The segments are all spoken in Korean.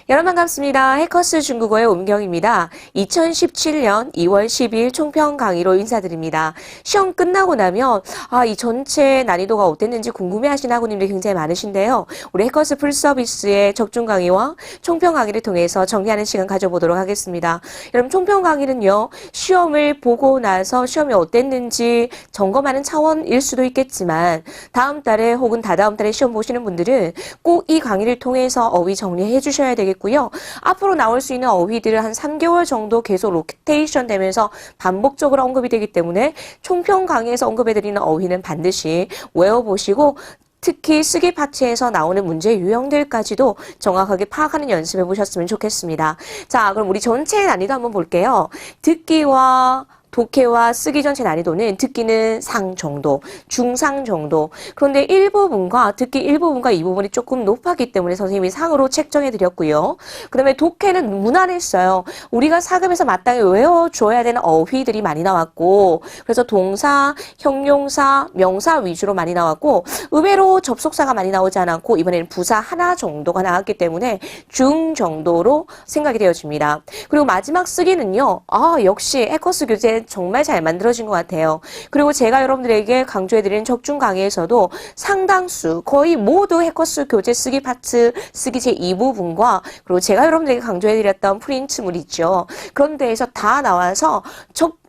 여러분 반갑습니다. 해커스 중국어의 옴경입니다. 2017년 2월 12일 총평 강의로 인사드립니다. 시험 끝나고 나면 이 전체 난이도가 어땠는지 궁금해하시는 학우님들이 굉장히 많으신데요. 우리 해커스 풀서비스의 적중 강의와 총평 강의를 통해서 정리하는 시간 가져보도록 하겠습니다. 여러분 총평 강의는요. 시험을 보고 나서 시험이 어땠는지 점검하는 차원일 수도 있겠지만 다음 달에 혹은 다다음 달에 시험 보시는 분들은 꼭 이 강의를 통해서 어휘 정리해 주셔야 되겠고요. 앞으로 나올 수 있는 어휘들을 한 3개월 정도 계속 로테이션 되면서 반복적으로 언급이 되기 때문에 총평 강의에서 언급해드리는 어휘는 반드시 외워보시고 특히 쓰기 파트에서 나오는 문제 유형들까지도 정확하게 파악하는 연습해 보셨으면 좋겠습니다. 자, 그럼 우리 전체 난이도 한번 볼게요. 듣기와 독해와 쓰기 전체 난이도는 듣기는 상 정도, 중상 정도. 그런데 일부분과 듣기 일부분과 이 부분이 조금 높았기 때문에 선생님이 상으로 책정해 드렸고요. 그 다음에 독해는 무난했어요. 우리가 사급에서 마땅히 외워줘야 되는 어휘들이 많이 나왔고 그래서 동사, 형용사, 명사 위주로 많이 나왔고 의외로 접속사가 많이 나오지 않았고 이번에는 부사 하나 정도가 나왔기 때문에 중 정도로 생각이 되어집니다. 그리고 마지막 쓰기는요. 역시 해커스 교재 정말 잘 만들어진 것 같아요. 그리고 제가 여러분들에게 강조해드리는 적중 강의에서도 상당수 거의 모두 해커스 교재 쓰기 파트 쓰기 제2부분과 그리고 제가 여러분들에게 강조해드렸던 프린트물 있죠. 그런 데에서 다 나와서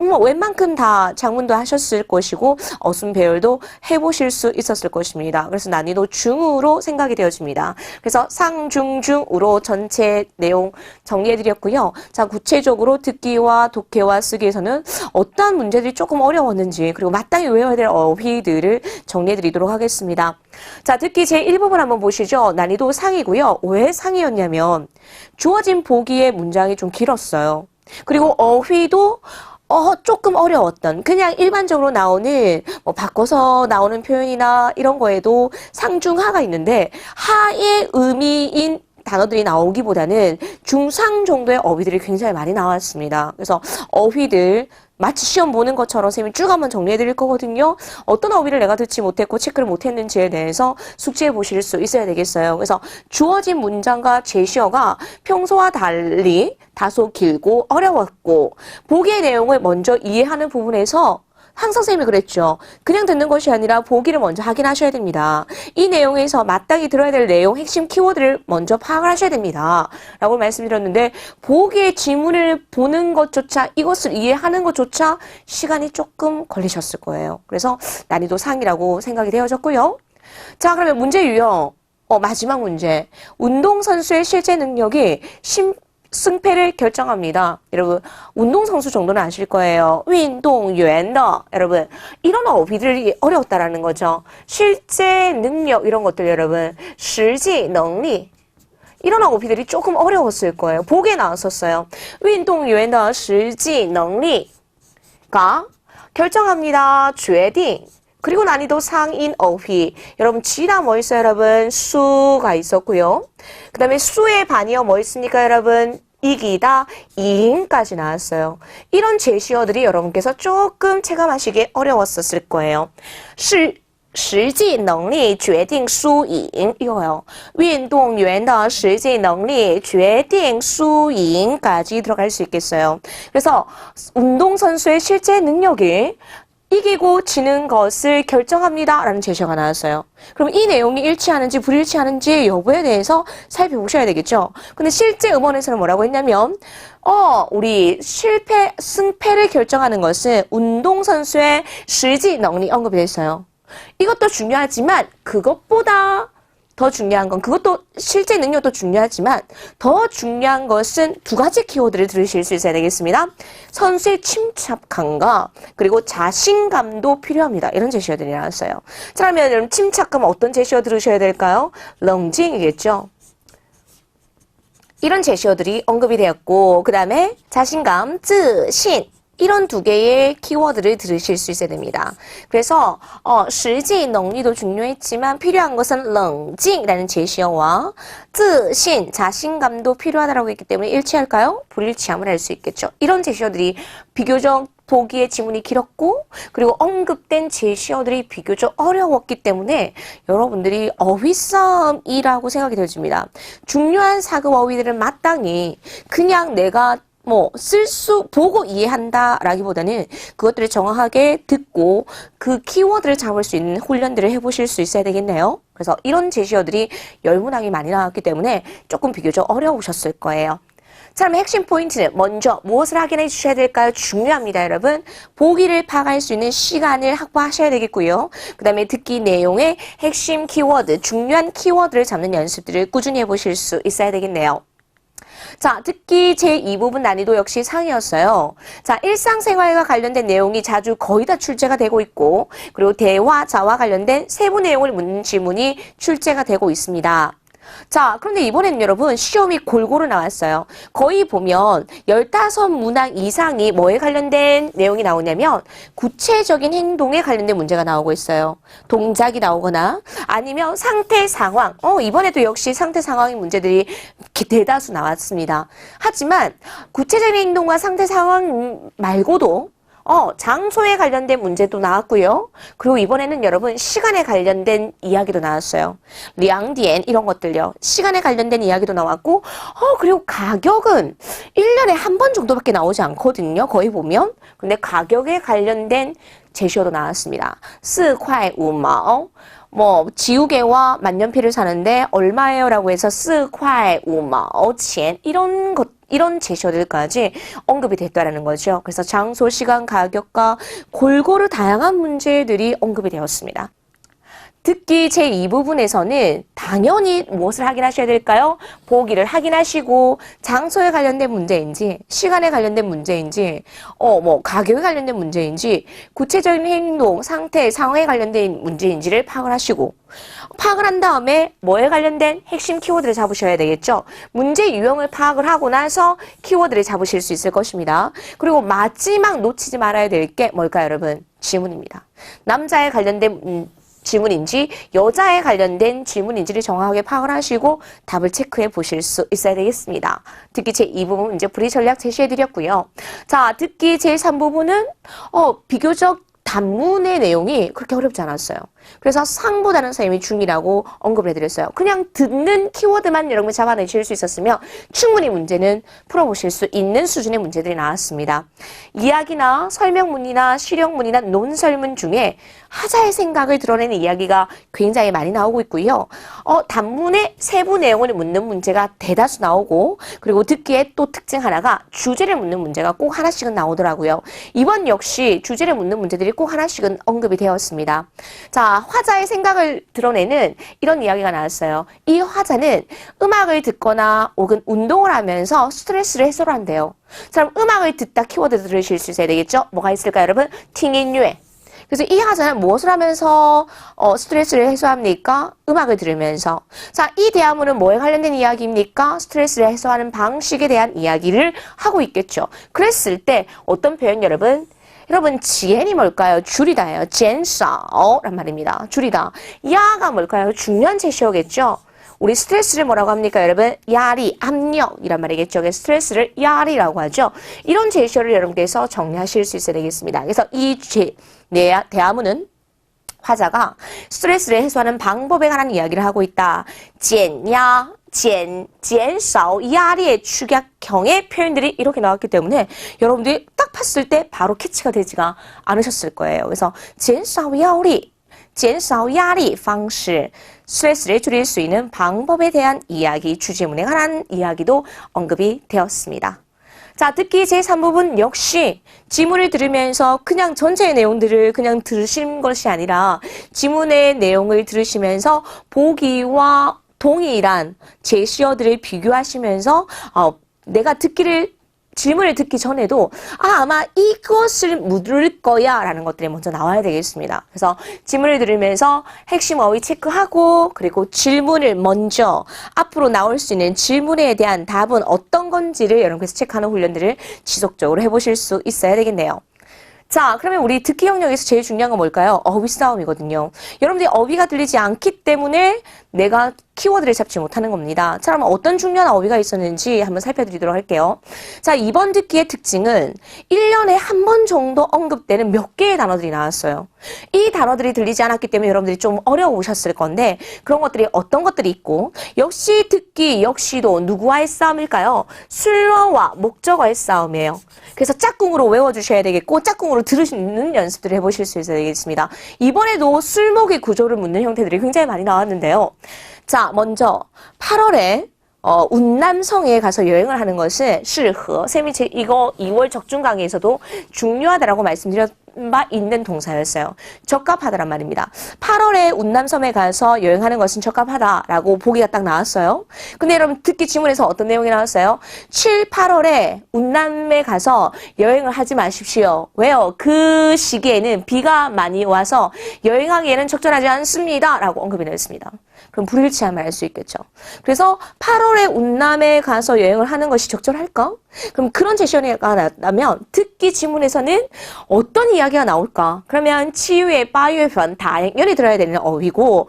웬만큼 다 작문도 하셨을 것이고 어순 배열도 해보실 수 있었을 것입니다. 그래서 난이도 중으로 생각이 되어집니다. 그래서 상, 중, 중으로 전체 내용 정리해드렸고요. 자, 구체적으로 듣기와 독해와 쓰기에서는 어떠한 문제들이 조금 어려웠는지 그리고 마땅히 외워야 될 어휘들을 정리해드리도록 하겠습니다. 자, 듣기 제1부분 한번 보시죠. 난이도 상이고요. 왜 상이었냐면 주어진 보기의 문장이 좀 길었어요. 그리고 어휘도 조금 어려웠던 그냥 일반적으로 나오는 바꿔서 나오는 표현이나 이런 거에도 상중하가 있는데 하의 의미인 단어들이 나오기보다는 중상 정도의 어휘들이 굉장히 많이 나왔습니다. 그래서 어휘들 마치 시험 보는 것처럼 선생님이 쭉 한번 정리해 드릴 거거든요. 어떤 어휘를 내가 듣지 못했고 체크를 못했는지에 대해서 숙지해 보실 수 있어야 되겠어요. 그래서 주어진 문장과 제시어가 평소와 달리 다소 길고 어려웠고 보기의 내용을 먼저 이해하는 부분에서 항상 선생님이 그랬죠. 그냥 듣는 것이 아니라 보기를 먼저 확인하셔야 됩니다. 이 내용에서 마땅히 들어야 될 내용, 핵심 키워드를 먼저 파악을 하셔야 됩니다. 라고 말씀드렸는데 보기의 지문을 보는 것조차 이것을 이해하는 것조차 시간이 조금 걸리셨을 거예요. 그래서 난이도 상이라고 생각이 되어졌고요. 자, 그러면 문제 유형. 마지막 문제. 운동선수의 실제 능력이 승패를 결정합니다. 여러분 운동선수 정도는 아실 거예요. 运动员的 여러분 이런 어휘들이 어려웠다라는 거죠. 실제 능력 이런 것들 여러분 实际能力 이런 어휘들이 조금 어려웠을 거예요. 보기에 나왔었어요. 运动员的实际能力가 결정합니다. 决定 그리고 난이도 상인 어휘. 여러분 지다 뭐 있어요 여러분? 수가 있었고요. 그 다음에 수의 반이어 뭐 있습니까 여러분? 이기다, 이인까지 나왔어요. 이런 제시어들이 여러분께서 조금 체감하시기 어려웠었을 거예요. 实际能力决定输赢 이거요. 运动员的实际能力决定输赢까지 들어갈 수 있겠어요. 그래서 운동선수의 실제 능력이 이기고 지는 것을 결정합니다. 라는 제시어가 나왔어요. 그럼 이 내용이 일치하는지 불일치하는지 여부에 대해서 살펴보셔야 되겠죠. 근데 실제 음원에서는 뭐라고 했냐면 우리 승패를 결정하는 것은 운동선수의 실지 능력이 언급이 됐어요. 이것도 중요하지만 그것보다 더 중요한 건 그것도 실제 능력도 중요하지만 더 중요한 것은 두 가지 키워드를 들으실 수 있어야 되겠습니다. 선수의 침착함과 그리고 자신감도 필요합니다. 이런 제시어들이 나왔어요. 자, 그러면 여러분 침착감 어떤 제시어 들으셔야 될까요? 렁징이겠죠. 이런 제시어들이 언급이 되었고 그 다음에 자신감, 自信 이런 두 개의 키워드를 들으실 수 있어야 됩니다. 그래서 实际能力도 중요했지만 필요한 것은 冷静라는 제시어와 自信 자신감도 필요하다고 했기 때문에 일치할까요? 불일치함을 할 수 있겠죠. 이런 제시어들이 비교적 보기에 지문이 길었고 그리고 언급된 제시어들이 비교적 어려웠기 때문에 여러분들이 어휘 싸움이라고 생각이 들어집니다. 중요한 사급 어휘들은 마땅히 그냥 내가 보고 이해한다 라기보다는 그것들을 정확하게 듣고 그 키워드를 잡을 수 있는 훈련들을 해보실 수 있어야 되겠네요. 그래서 이런 제시어들이 열문항이 많이 나왔기 때문에 조금 비교적 어려우셨을 거예요. 자, 그럼 핵심 포인트는 먼저 무엇을 확인해 주셔야 될까요? 중요합니다, 여러분. 보기를 파악할 수 있는 시간을 확보하셔야 되겠고요. 그 다음에 듣기 내용의 핵심 키워드, 중요한 키워드를 잡는 연습들을 꾸준히 해보실 수 있어야 되겠네요. 자, 듣기 제2부분 난이도 역시 상이었어요. 자, 일상생활과 관련된 내용이 자주 거의 다 출제가 되고 있고 그리고 대화, 자와 관련된 세부 내용을 묻는 질문이 출제가 되고 있습니다. 자, 그런데 이번에는 여러분 시험이 골고루 나왔어요. 거의 보면 15문항 이상이 뭐에 관련된 내용이 나오냐면 구체적인 행동에 관련된 문제가 나오고 있어요. 동작이 나오거나 아니면 상태 상황. 이번에도 역시 상태 상황의 문제들이 대다수 나왔습니다. 하지만 구체적인 행동과 상태 상황 말고도 장소에 관련된 문제도 나왔고요. 그리고 이번에는 여러분 시간에 관련된 이야기도 나왔어요. 량디엔 이런 것들요. 시간에 관련된 이야기도 나왔고 그리고 가격은 1년에 한 번 정도밖에 나오지 않거든요. 거의 보면. 근데 가격에 관련된 제시어도 나왔습니다. 4块5毛 지우개와 만년필을 사는데 얼마예요? 라고 해서 4块5毛钱이런 제시어들까지 언급이 됐다라는 거죠. 그래서 장소, 시간, 가격과 골고루 다양한 문제들이 언급이 되었습니다. 듣기 제2부분에서는 당연히 무엇을 확인하셔야 될까요? 보기를 확인하시고 장소에 관련된 문제인지 시간에 관련된 문제인지 가격에 관련된 문제인지 구체적인 행동, 상태, 상황에 관련된 문제인지를 파악을 하시고 파악을 한 다음에 뭐에 관련된 핵심 키워드를 잡으셔야 되겠죠. 문제 유형을 파악을 하고 나서 키워드를 잡으실 수 있을 것입니다. 그리고 마지막 놓치지 말아야 될 게 뭘까요, 여러분? 지문입니다. 남자에 관련된 질문인지 여자에 관련된 질문인지를 정확하게 파악을 하시고 답을 체크해 보실 수 있어야 되겠습니다. 듣기 제2부분 문제 풀이 전략 제시해 드렸고요. 자, 듣기 제3부분은 비교적 단문의 내용이 그렇게 어렵지 않았어요. 그래서 상보다는 선생님이 중이라고 언급을 해드렸어요. 그냥 듣는 키워드만 여러분이 잡아내실 수 있었으면 충분히 문제는 풀어보실 수 있는 수준의 문제들이 나왔습니다. 이야기나 설명문이나 실용문이나 논설문 중에 하자의 생각을 드러내는 이야기가 굉장히 많이 나오고 있고요. 단문의 세부 내용을 묻는 문제가 대다수 나오고 그리고 듣기에 또 특징 하나가 주제를 묻는 문제가 꼭 하나씩은 나오더라고요. 이번 역시 주제를 묻는 문제들이 꼭 하나씩은 언급이 되었습니다. 자, 화자의 생각을 드러내는 이런 이야기가 나왔어요. 이 화자는 음악을 듣거나 혹은 운동을 하면서 스트레스를 해소를 한대요. 자, 그럼 음악을 듣다 키워드 들으실 수 있어야 되겠죠? 뭐가 있을까요, 여러분? 팅인유에. 그래서 이 화자는 무엇을 하면서 스트레스를 해소합니까? 음악을 들으면서. 자, 이 대화문은 뭐에 관련된 이야기입니까? 스트레스를 해소하는 방식에 대한 이야기를 하고 있겠죠. 그랬을 때 어떤 표현 여러분? 지엔이 뭘까요? 줄이다예요. 젠싸오란 말입니다. 줄이다. 야가 뭘까요? 중요한 제시어겠죠? 우리 스트레스를 뭐라고 합니까, 여러분? 야리, 압력이란 말이겠죠. 그래서 스트레스를 야리라고 하죠. 이런 제시어를 여러분께서 정리하실 수 있어야 되겠습니다. 그래서 이 대화문은 화자가 스트레스를 해소하는 방법에 관한 이야기를 하고 있다.减少 压力의 축약형의 표현들이 이렇게 나왔기 때문에 여러분들이 딱 봤을 때 바로 캐치가 되지가 않으셨을 거예요. 그래서 减少压力方式 스트레스를 줄일 수 있는 방법에 대한 이야기, 주제문에 관한 이야기도 언급이 되었습니다. 자, 듣기 제3부분 역시 지문을 들으면서 그냥 전체의 내용들을 그냥 들으시는 것이 아니라 지문의 내용을 들으시면서 보기와 동일한 제시어들을 비교하시면서 내가 질문을 듣기 전에도 아마 이것을 물을 거야 라는 것들이 먼저 나와야 되겠습니다. 그래서 질문을 들으면서 핵심 어휘 체크하고 그리고 질문을 먼저 앞으로 나올 수 있는 질문에 대한 답은 어떤 건지를 여러분께서 체크하는 훈련들을 지속적으로 해보실 수 있어야 되겠네요. 자, 그러면 우리 듣기 영역에서 제일 중요한 건 뭘까요? 어휘 싸움이거든요. 여러분들이 어휘가 들리지 않기 때문에 내가 키워드를 잡지 못하는 겁니다. 자, 그럼 어떤 중요한 어휘가 있었는지 한번 살펴드리도록 할게요. 자, 이번 듣기의 특징은 1년에 한 번 정도 언급되는 몇 개의 단어들이 나왔어요. 이 단어들이 들리지 않았기 때문에 여러분들이 좀 어려우셨을 건데 그런 것들이 어떤 것들이 있고 역시 듣기 역시도 누구와의 싸움일까요? 순서와 목적어의 싸움이에요. 그래서 짝꿍으로 외워주셔야 되겠고 짝꿍으로 들으시는 연습들을 해보실 수 있어야 되겠습니다. 이번에도 술목의 구조를 묻는 형태들이 굉장히 많이 나왔는데요. 자, 먼저 8월에 운남성에 가서 여행을 하는 것은 适合. 쌤이 이거 2월 적중 강의에서도 중요하다라고 말씀드렸 바 있는 동사였어요. 적합하다란 말입니다. 8월에 운남섬에 가서 여행하는 것은 적합하다라고 보기가 딱 나왔어요. 근데 여러분 듣기 지문에서 어떤 내용이 나왔어요? 7, 8월에 운남에 가서 여행을 하지 마십시오. 왜요? 그 시기에는 비가 많이 와서 여행하기에는 적절하지 않습니다. 라고 언급이 되었습니다. 그럼 불일치함을 알 수 있겠죠. 그래서 8월에 운남에 가서 여행을 하는 것이 적절할까? 그럼 그런 제시어가 나면 듣기 지문에서는 어떤 이야기가 나올까? 그러면 7월, 8월 당연히 들어야 되는 어휘고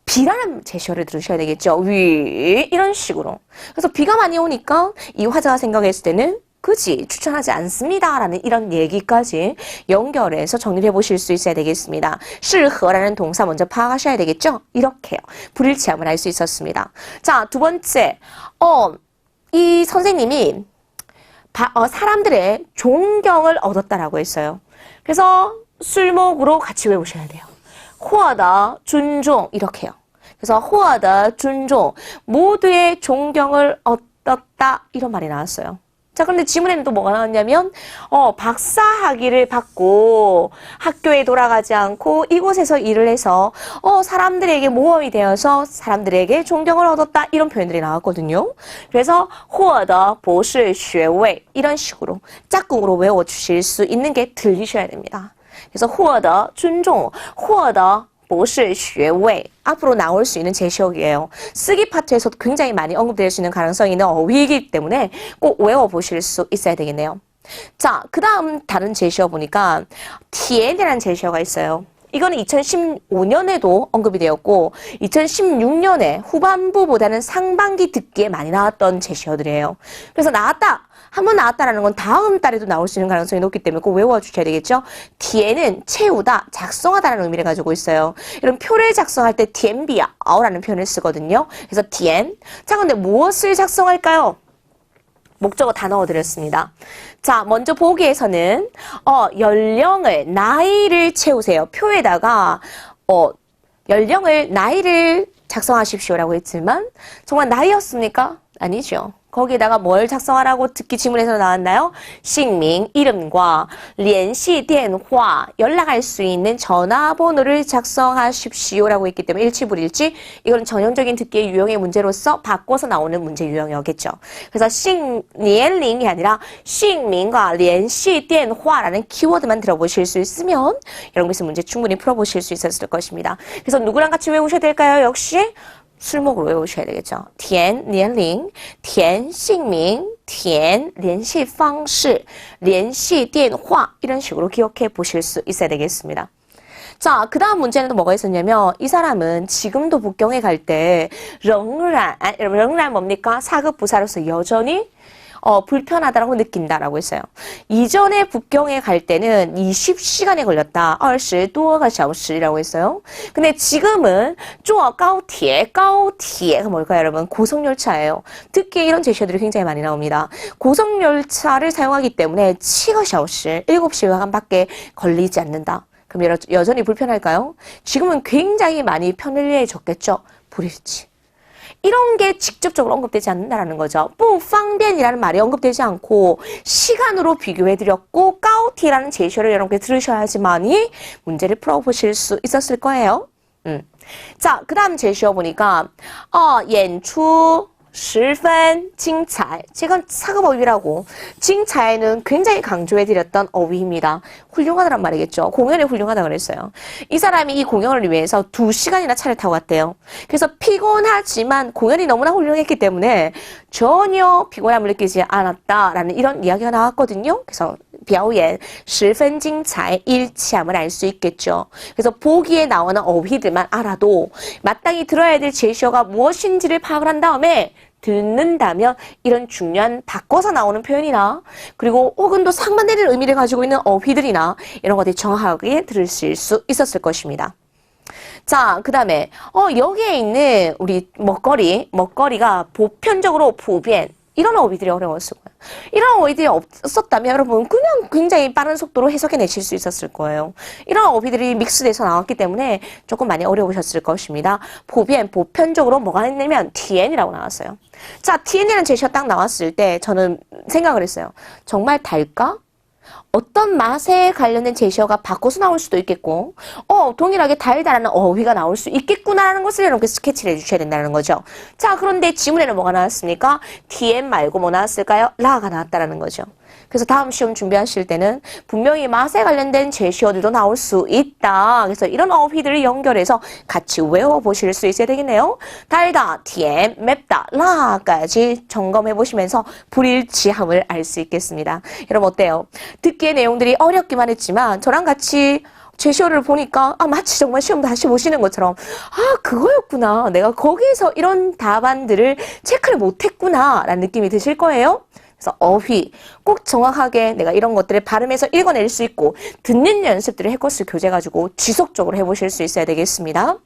비라는 제시어를 들으셔야 되겠죠. 위 이런 식으로. 그래서 비가 많이 오니까 이 화자가 생각했을 때는 그지 추천하지 않습니다 라는 이런 얘기까지 연결해서 정리를 해보실 수 있어야 되겠습니다. 适合라는 동사 먼저 파악하셔야 되겠죠. 이렇게요. 불일치함을 알 수 있었습니다. 자, 두 번째 이 선생님이 사람들의 존경을 얻었다라고 했어요. 그래서 술목으로 같이 외우셔야 돼요. 获得 존중 이렇게요. 그래서 获得 존중 모두의 존경을 얻었다 이런 말이 나왔어요. 자, 그런데 지문에는 또 뭐가 나왔냐면 박사 학위를 받고 학교에 돌아가지 않고 이곳에서 일을 해서 사람들에게 모험이 되어서 사람들에게 존경을 얻었다 이런 표현들이 나왔거든요. 그래서 获得博士学位 이런 식으로 짝꿍으로 외워주실 수 있는 게 들리셔야 됩니다. 그래서 获得 尊重 获得博士学位 앞으로 나올 수 있는 제시어이에요. 쓰기 파트에서도 굉장히 많이 언급될 수 있는 가능성이 있는 어휘이기 때문에 꼭 외워보실 수 있어야 되겠네요. 자, 그 다음 다른 제시어 보니까 tien이라는 제시어가 있어요. 이거는 2015년에도 언급이 되었고 2016년에 후반부보다는 상반기 듣기에 많이 나왔던 제시어들이에요. 그래서 나왔다! 한번 나왔다라는 건 다음 달에도 나올 수 있는 가능성이 높기 때문에 꼭 외워주셔야 되겠죠. tien은 채우다, 작성하다라는 의미를 가지고 있어요. 이런 표를 작성할 때 tien비아오라는 표현을 쓰거든요. 그래서 tien. 자, 근데 무엇을 작성할까요? 목적어 다 넣어드렸습니다. 자, 먼저 보기에서는 연령을, 나이를 채우세요. 표에다가 연령을, 나이를 작성하십시오라고 했지만 정말 나이였습니까? 아니죠. 거기에다가 뭘 작성하라고 듣기 지문에서 나왔나요?姓名, 이름과 联系电话, 연락할 수 있는 전화번호를 작성하십시오라고 했기 때문에 일치불일치 이건 전형적인 듣기의 유형의 문제로서 바꿔서 나오는 문제 유형이었겠죠. 그래서 年龄이 아니라 姓名과 联系电话라는 키워드만 들어보실 수 있으면 여러분께서 문제 충분히 풀어보실 수 있었을 것입니다. 그래서 누구랑 같이 외우셔야 될까요? 역시 술목으로 외우셔야 되겠죠. 填年龄, 填姓名, 填联系方式, 联系电话 이런 식으로 기억해 보실 수 있어야 되겠습니다. 자, 그 다음 문제는 또 뭐가 있었냐면 이 사람은 지금도 북경에 갈 때仍然뭡니까? 사급 부사로서 여전히 불편하다라고 느낀다라고 했어요. 이전에 북경에 갈 때는 20시간이 걸렸다. 20多个小时이라고 했어요. 근데 지금은 坐高铁, 高铁가 뭘까요, 여러분? 고속열차예요. 듣기에 이런 제시어들이 굉장히 많이 나옵니다. 고속열차를 사용하기 때문에 7个小时, 7시간밖에 걸리지 않는다. 그럼 여전히 불편할까요? 지금은 굉장히 많이 편리해졌겠죠? 불일치. 이런 게 직접적으로 언급되지 않는다는 거죠. 不方便이라는 말이 언급되지 않고 시간으로 비교해드렸고 高铁라는 제시어를 여러분께 들으셔야지만이 문제를 풀어보실 수 있었을 거예요. 자, 그 다음 제시어 보니까 演出十分精彩. 제가 사급 어휘라고. 精彩는 굉장히 강조해드렸던 어휘입니다. 훌륭하다란 말이겠죠. 공연이 훌륭하다 그랬어요. 이 사람이 이 공연을 위해서 2시간이나 차를 타고 왔대요. 그래서 피곤하지만 공연이 너무나 훌륭했기 때문에 전혀 피곤함을 느끼지 않았다라는 이런 이야기가 나왔거든요. 그래서 表演十分精彩 일치함을 알 수 있겠죠. 그래서 보기에 나오는 어휘들만 알아도 마땅히 들어야 될 제시어가 무엇인지를 파악을 한 다음에 듣는다면 이런 중요한 바꿔서 나오는 표현이나 그리고 혹은 또 상반되는 의미를 가지고 있는 어휘들이나 이런 것들이 정확하게 들으실 수 있었을 것입니다. 자, 그 다음에 여기에 있는 우리 먹거리가 보편적으로 보변 이런 어휘들이 어려웠을 거예요. 이런 어휘들이 없었다면 여러분 그냥 굉장히 빠른 속도로 해석해내실 수 있었을 거예요. 이런 어휘들이 믹스돼서 나왔기 때문에 조금 많이 어려우셨을 것입니다. 보편적으로 뭐가 있냐면 TN이라고 나왔어요. 자, TN이라는 제시가 딱 나왔을 때 저는 생각을 했어요. 정말 달까? 어떤 맛에 관련된 제시어가 바꿔서 나올 수도 있겠고 동일하게 달달한 어휘가 나올 수 있겠구나라는 것을 여러분께 스케치를 해주셔야 된다는 거죠. 자, 그런데 지문에는 뭐가 나왔습니까? TM 말고 뭐 나왔을까요? 라가 나왔다라는 거죠. 그래서 다음 시험 준비하실 때는 분명히 맛에 관련된 제시어들도 나올 수 있다. 그래서 이런 어휘들을 연결해서 같이 외워보실 수 있어야 되겠네요. 달다, TM, 맵다, 라까지 점검해 보시면서 불일치함을 알 수 있겠습니다. 여러분 어때요? 듣기의 내용들이 어렵기만 했지만 저랑 같이 제시어를 보니까 마치 정말 시험 다시 보시는 것처럼 그거였구나. 내가 거기서 이런 답안들을 체크를 못했구나 라는 느낌이 드실 거예요. 그래서 어휘 꼭 정확하게 내가 이런 것들을 발음해서 읽어낼 수 있고 듣는 연습들을 해코스 교재가지고 지속적으로 해보실 수 있어야 되겠습니다.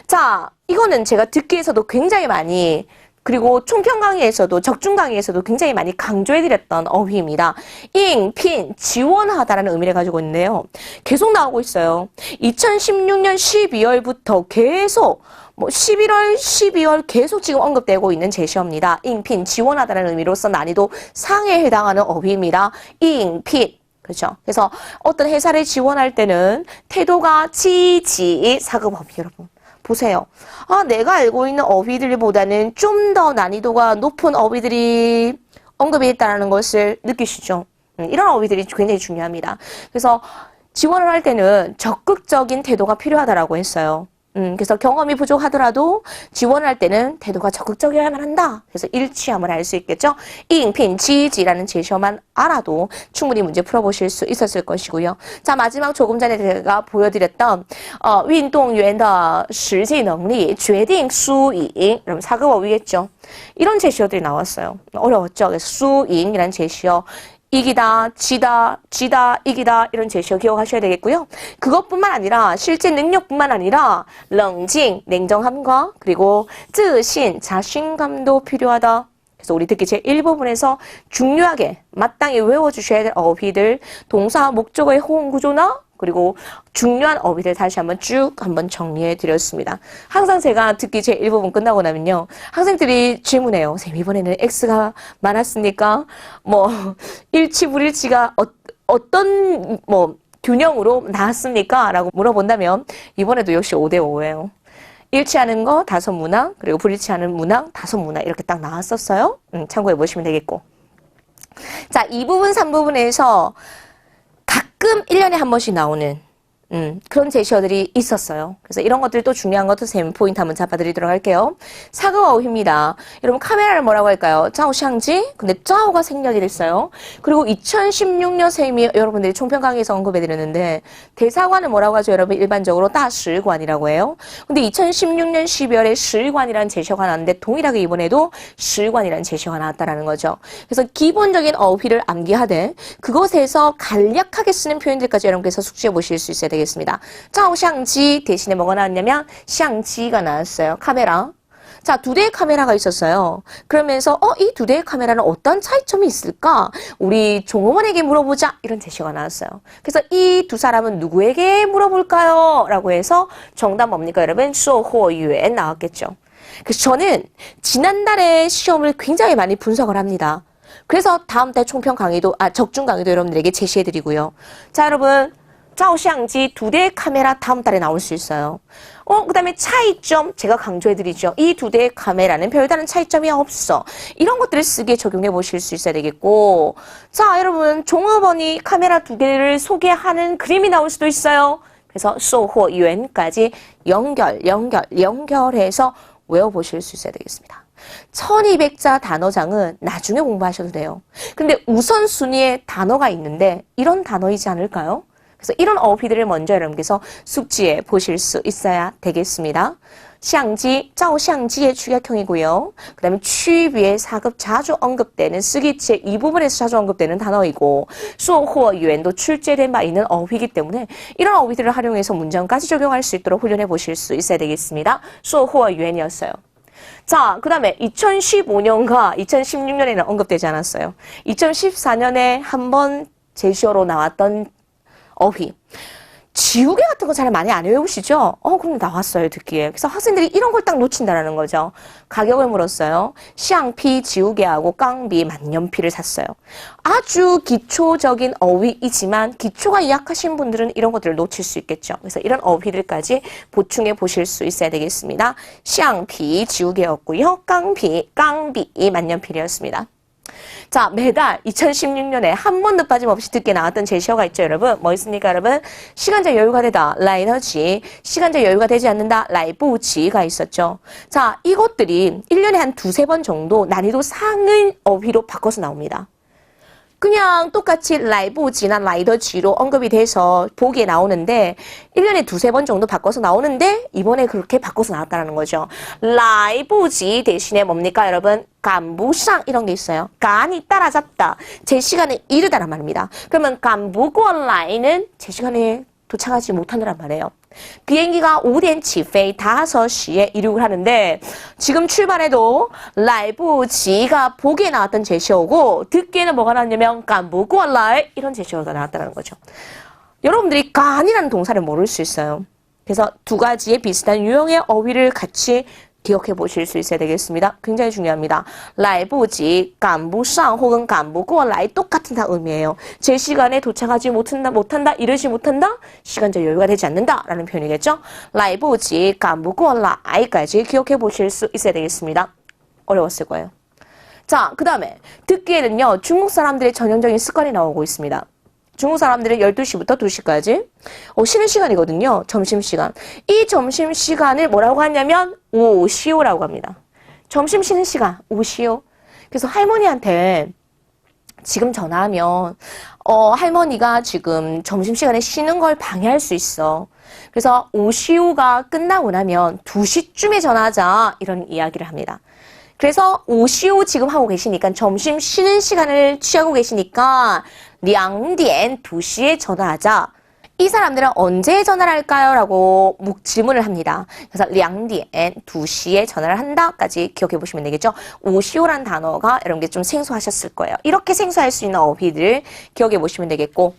자, 이거는 제가 듣기에서도 굉장히 많이 그리고 총평 강의에서도 적중 강의에서도 굉장히 많이 강조해드렸던 어휘입니다. 잉, 핀, 지원하다라는 의미를 가지고 있는데요. 계속 나오고 있어요. 2016년 12월부터 계속 11월, 12월 계속 지금 언급되고 있는 제시어입니다. 잉핀, 지원하다는 의미로서 난이도 상에 해당하는 어휘입니다. 잉핀. 그렇죠. 그래서 어떤 회사를 지원할 때는 태도가 지지 사급 어휘 여러분. 보세요. 내가 알고 있는 어휘들보다는 좀 더 난이도가 높은 어휘들이 언급이 있다는 것을 느끼시죠? 이런 어휘들이 굉장히 중요합니다. 그래서 지원을 할 때는 적극적인 태도가 필요하다라고 했어요. 그래서 경험이 부족하더라도 지원을 할 때는 태도가 적극적이어야만 한다. 그래서 일치함을 알 수 있겠죠. 잉핀, 지지라는 제시어만 알아도 충분히 문제 풀어보실 수 있었을 것이고요. 자, 마지막 조금 전에 제가 보여드렸던 运动员的实际能力决定输赢 그럼 사급 어휘겠죠. 이런 제시어들이 나왔어요. 어려웠죠. 그래서 수잉이라는 제시어 이기다, 지다, 이기다 이런 제시어 기억하셔야 되겠고요. 그것뿐만 아니라 실제 능력뿐만 아니라 冷静, 냉정함과 그리고 自信, 자신감도 필요하다. 그래서 우리 듣기 제1부분에서 중요하게 마땅히 외워주셔야 될 어휘들, 동사, 목적어의 호응 구조나 그리고 중요한 어휘들 다시 한번 쭉 한번 정리해 드렸습니다. 항상 제가 듣기 제1부분 끝나고 나면요. 학생들이 질문해요. 선생님 이번에는 X가 많았습니까? 일치 불일치가 어떤 균형으로 나왔습니까? 라고 물어본다면 이번에도 역시 5대5예요. 일치하는 거 5문항 그리고 불일치하는 문항 5문항 이렇게 딱 나왔었어요. 참고해 보시면 되겠고. 자, 2부분 3부분에서 가끔 1년에 한 번씩 나오는 그런 제시어들이 있었어요. 그래서 이런 것들도 중요한 것도 샘 포인트 한번 잡아드리도록 할게요. 사급 어휘입니다. 여러분 카메라를 뭐라고 할까요? 짜오샹지? 근데 짜오가 생략이 됐어요. 그리고 2016년 쌤이 여러분들이 총평 강의에서 언급해드렸는데 대사관을 뭐라고 하죠? 여러분 일반적으로 다시관이라고 해요. 근데 2016년 12월에 시관이라는 제시어가 나왔는데 동일하게 이번에도 시관이라는 제시어가 나왔다라는 거죠. 그래서 기본적인 어휘를 암기하되 그것에서 간략하게 쓰는 표현들까지 여러분께서 숙지해 보실 수 있어야 되겠습니다. 짜오샹지 대신에 뭐가 나왔냐면 샹지가 나왔어요. 카메라. 자, 2대의 카메라가 있었어요. 그러면서 이 2대의 카메라는 어떤 차이점이 있을까? 우리 종업원에게 물어보자. 이런 제시어가 나왔어요. 그래서 이 두 사람은 누구에게 물어볼까요? 라고 해서 정답 뭡니까 여러분? 쇼호유엔 나왔겠죠. 그래서 저는 지난달에 시험을 굉장히 많이 분석을 합니다. 그래서 다음 달 총평 강의도 적중 강의도 여러분들에게 제시해드리고요. 자, 여러분 照相机 두 대의 카메라 다음 달에 나올 수 있어요. 그 다음에 차이점 제가 강조해드리죠. 이 두 대의 카메라는 별다른 차이점이 없어. 이런 것들을 쓰기에 적용해 보실 수 있어야 되겠고, 자 여러분 종업원이 카메라 두 개를 소개하는 그림이 나올 수도 있어요. 그래서 소호유엔까지 연결해서 외워보실 수 있어야 되겠습니다. 1200자 단어장은 나중에 공부하셔도 돼요. 근데 우선순위에 단어가 있는데 이런 단어이지 않을까요? 그래서 이런 어휘들을 먼저 여러분께서 숙지해 보실 수 있어야 되겠습니다.相机, 照相机의 축약형이고요. 그 다음에 취비의 4급 자주 언급되는 쓰기체 이 부분에서 자주 언급되는 단어이고, 수호 유엔도 출제된 바 있는 어휘이기 때문에 이런 어휘들을 활용해서 문장까지 적용할 수 있도록 훈련해 보실 수 있어야 되겠습니다. 수호 유엔이었어요. 자, 그 다음에 2015년과 2016년에는 언급되지 않았어요. 2014년에 한번 제시어로 나왔던 어휘. 지우개 같은 거 잘 많이 안 외우시죠? 그럼 나왔어요, 듣기에. 그래서 학생들이 이런 걸 딱 놓친다라는 거죠. 가격을 물었어요. 시앙피 지우개하고 깡비 만년필을 샀어요. 아주 기초적인 어휘이지만 기초가 약하신 분들은 이런 것들을 놓칠 수 있겠죠. 그래서 이런 어휘들까지 보충해 보실 수 있어야 되겠습니다. 시앙피 지우개였고요. 깡비 만년필이었습니다. 자, 매달 2016년에 한 번도 빠짐없이 듣게 나왔던 제시어가 있죠, 여러분. 뭐 있습니까, 여러분? 시간제 여유가 되다, 라이너지. 시간제 여유가 되지 않는다, 라이부지가 있었죠. 자, 이것들이 1년에 한 두세 번 정도 난이도 상의 어휘로 바꿔서 나옵니다. 그냥 똑같이 라이부지나 라이더지로 언급이 돼서 보기에 나오는데 1년에 두세 번 정도 바꿔서 나오는데 이번에 그렇게 바꿔서 나왔다는 거죠. 라이부지 대신에 뭡니까 여러분? 간부상 이런 게 있어요. 간이 따라잡다. 제 시간에 이르다란 말입니다. 그러면 간부고라이는 제 시간에 도착하지 못한다란 말이에요. 비행기가 5点起飞, 5시에 이륙을 하는데 지금 출발해도 라이부지가 보기에 나왔던 제시어고 듣기에는 뭐가 나왔냐면 간부고라이 이런 제시어가 나왔다는 거죠. 여러분들이 간이라는 동사를 모를 수 있어요. 그래서 두 가지의 비슷한 유형의 어휘를 같이 기억해 보실 수 있어야 되겠습니다. 굉장히 중요합니다. 来不及, 赶不上 혹은 赶不过来 똑같은 다 의미예요. 제 시간에 도착하지 못한다, 이르지 못한다, 시간적 여유가 되지 않는다 라는 표현이겠죠. 来不及, 赶不过来까지 기억해 보실 수 있어야 되겠습니다. 어려웠을 거예요. 자, 그 다음에 듣기에는요. 중국 사람들의 전형적인 습관이 나오고 있습니다. 중국 사람들은 12시부터 2시까지 쉬는 시간이거든요. 점심시간. 이 점심시간을 뭐라고 하냐면 오시오라고 합니다. 점심 쉬는 시간, 오시오. 그래서 할머니한테 지금 전화하면 할머니가 지금 점심시간에 쉬는 걸 방해할 수 있어. 그래서 오시오가 끝나고 나면 2시쯤에 전화하자 이런 이야기를 합니다. 그래서 오시오 지금 하고 계시니까 점심 쉬는 시간을 취하고 계시니까 2点, 2시에 전화하자. 이 사람들은 언제 전화를 할까요? 라고 질문을 합니다. 그래서 2点, 2시에 전화를 한다까지 기억해 보시면 되겠죠. 오시오란 단어가 여러분께 좀 생소하셨을 거예요. 이렇게 생소할 수 있는 어휘들 기억해 보시면 되겠고,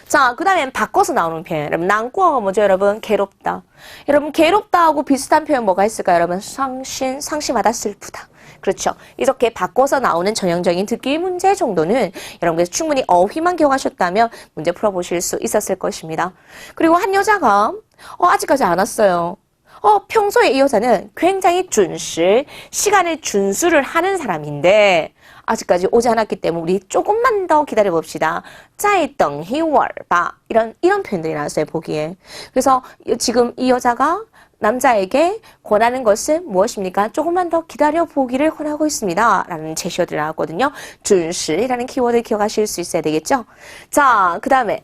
자, 그 다음엔 바꿔서 나오는 표현. 여러분, 난꾸어가 뭐죠, 여러분? 괴롭다. 여러분, 괴롭다하고 비슷한 표현 뭐가 있을까요, 여러분? 상심하다, 슬프다. 그렇죠. 이렇게 바꿔서 나오는 전형적인 듣기 문제 정도는 여러분께서 충분히 어휘만 기억하셨다면 문제 풀어보실 수 있었을 것입니다. 그리고 한 여자가 아직까지 안 왔어요. 평소에 이 여자는 굉장히 준시, 시간을 준수를 하는 사람인데 아직까지 오지 않았기 때문에 우리 조금만 더 기다려봅시다. 再等一会儿吧. 이런 표현들이 나왔어요, 보기에. 그래서 지금 이 여자가 남자에게 권하는 것은 무엇입니까? 조금만 더 기다려보기를 권하고 있습니다. 라는 제시어들이 나왔거든요. 준시라는 키워드 기억하실 수 있어야 되겠죠? 자, 그 다음에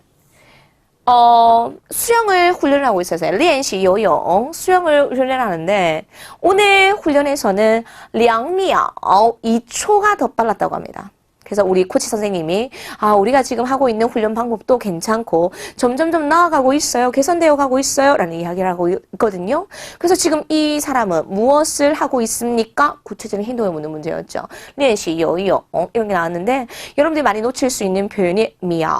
수영을 훈련하고 있어서요. 练习游泳, 수영을 훈련하는데 오늘 훈련에서는 2秒, 2초가 더 빨랐다고 합니다. 그래서 우리 코치 선생님이 우리가 지금 하고 있는 훈련 방법도 괜찮고 점점점 나아가고 있어요. 개선되어 가고 있어요. 라는 이야기를 하고 있거든요. 그래서 지금 이 사람은 무엇을 하고 있습니까? 구체적인 행동을 묻는 문제였죠. 练习游泳 이런 게 나왔는데 여러분들이 많이 놓칠 수 있는 표현이 秒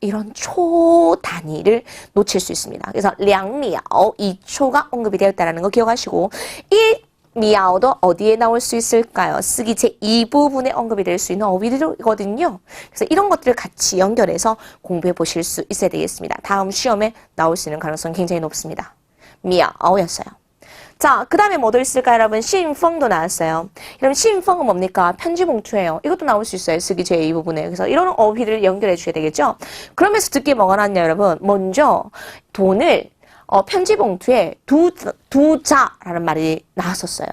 이런 초 단위를 놓칠 수 있습니다. 그래서 2秒, 2초가 언급이 되었다는 거 기억하시고 이 미야오도 어디에 나올 수 있을까요? 쓰기 제2부분에 언급이 될 수 있는 어휘들이거든요. 그래서 이런 것들을 같이 연결해서 공부해 보실 수 있어야 되겠습니다. 다음 시험에 나올 수 있는 가능성이 굉장히 높습니다. 미야오였어요. 자, 그 다음에 뭐도 있을까요, 여러분? 신펑도 나왔어요. 여러분, 신펑은 뭡니까? 편지 봉투예요. 이것도 나올 수 있어요. 쓰기 제2부분에. 그래서 이런 어휘를 연결해 주셔야 되겠죠? 그러면서 듣기 뭐가 나왔냐, 여러분? 먼저 돈을 편지 봉투에 두자라는 말이 나왔었어요.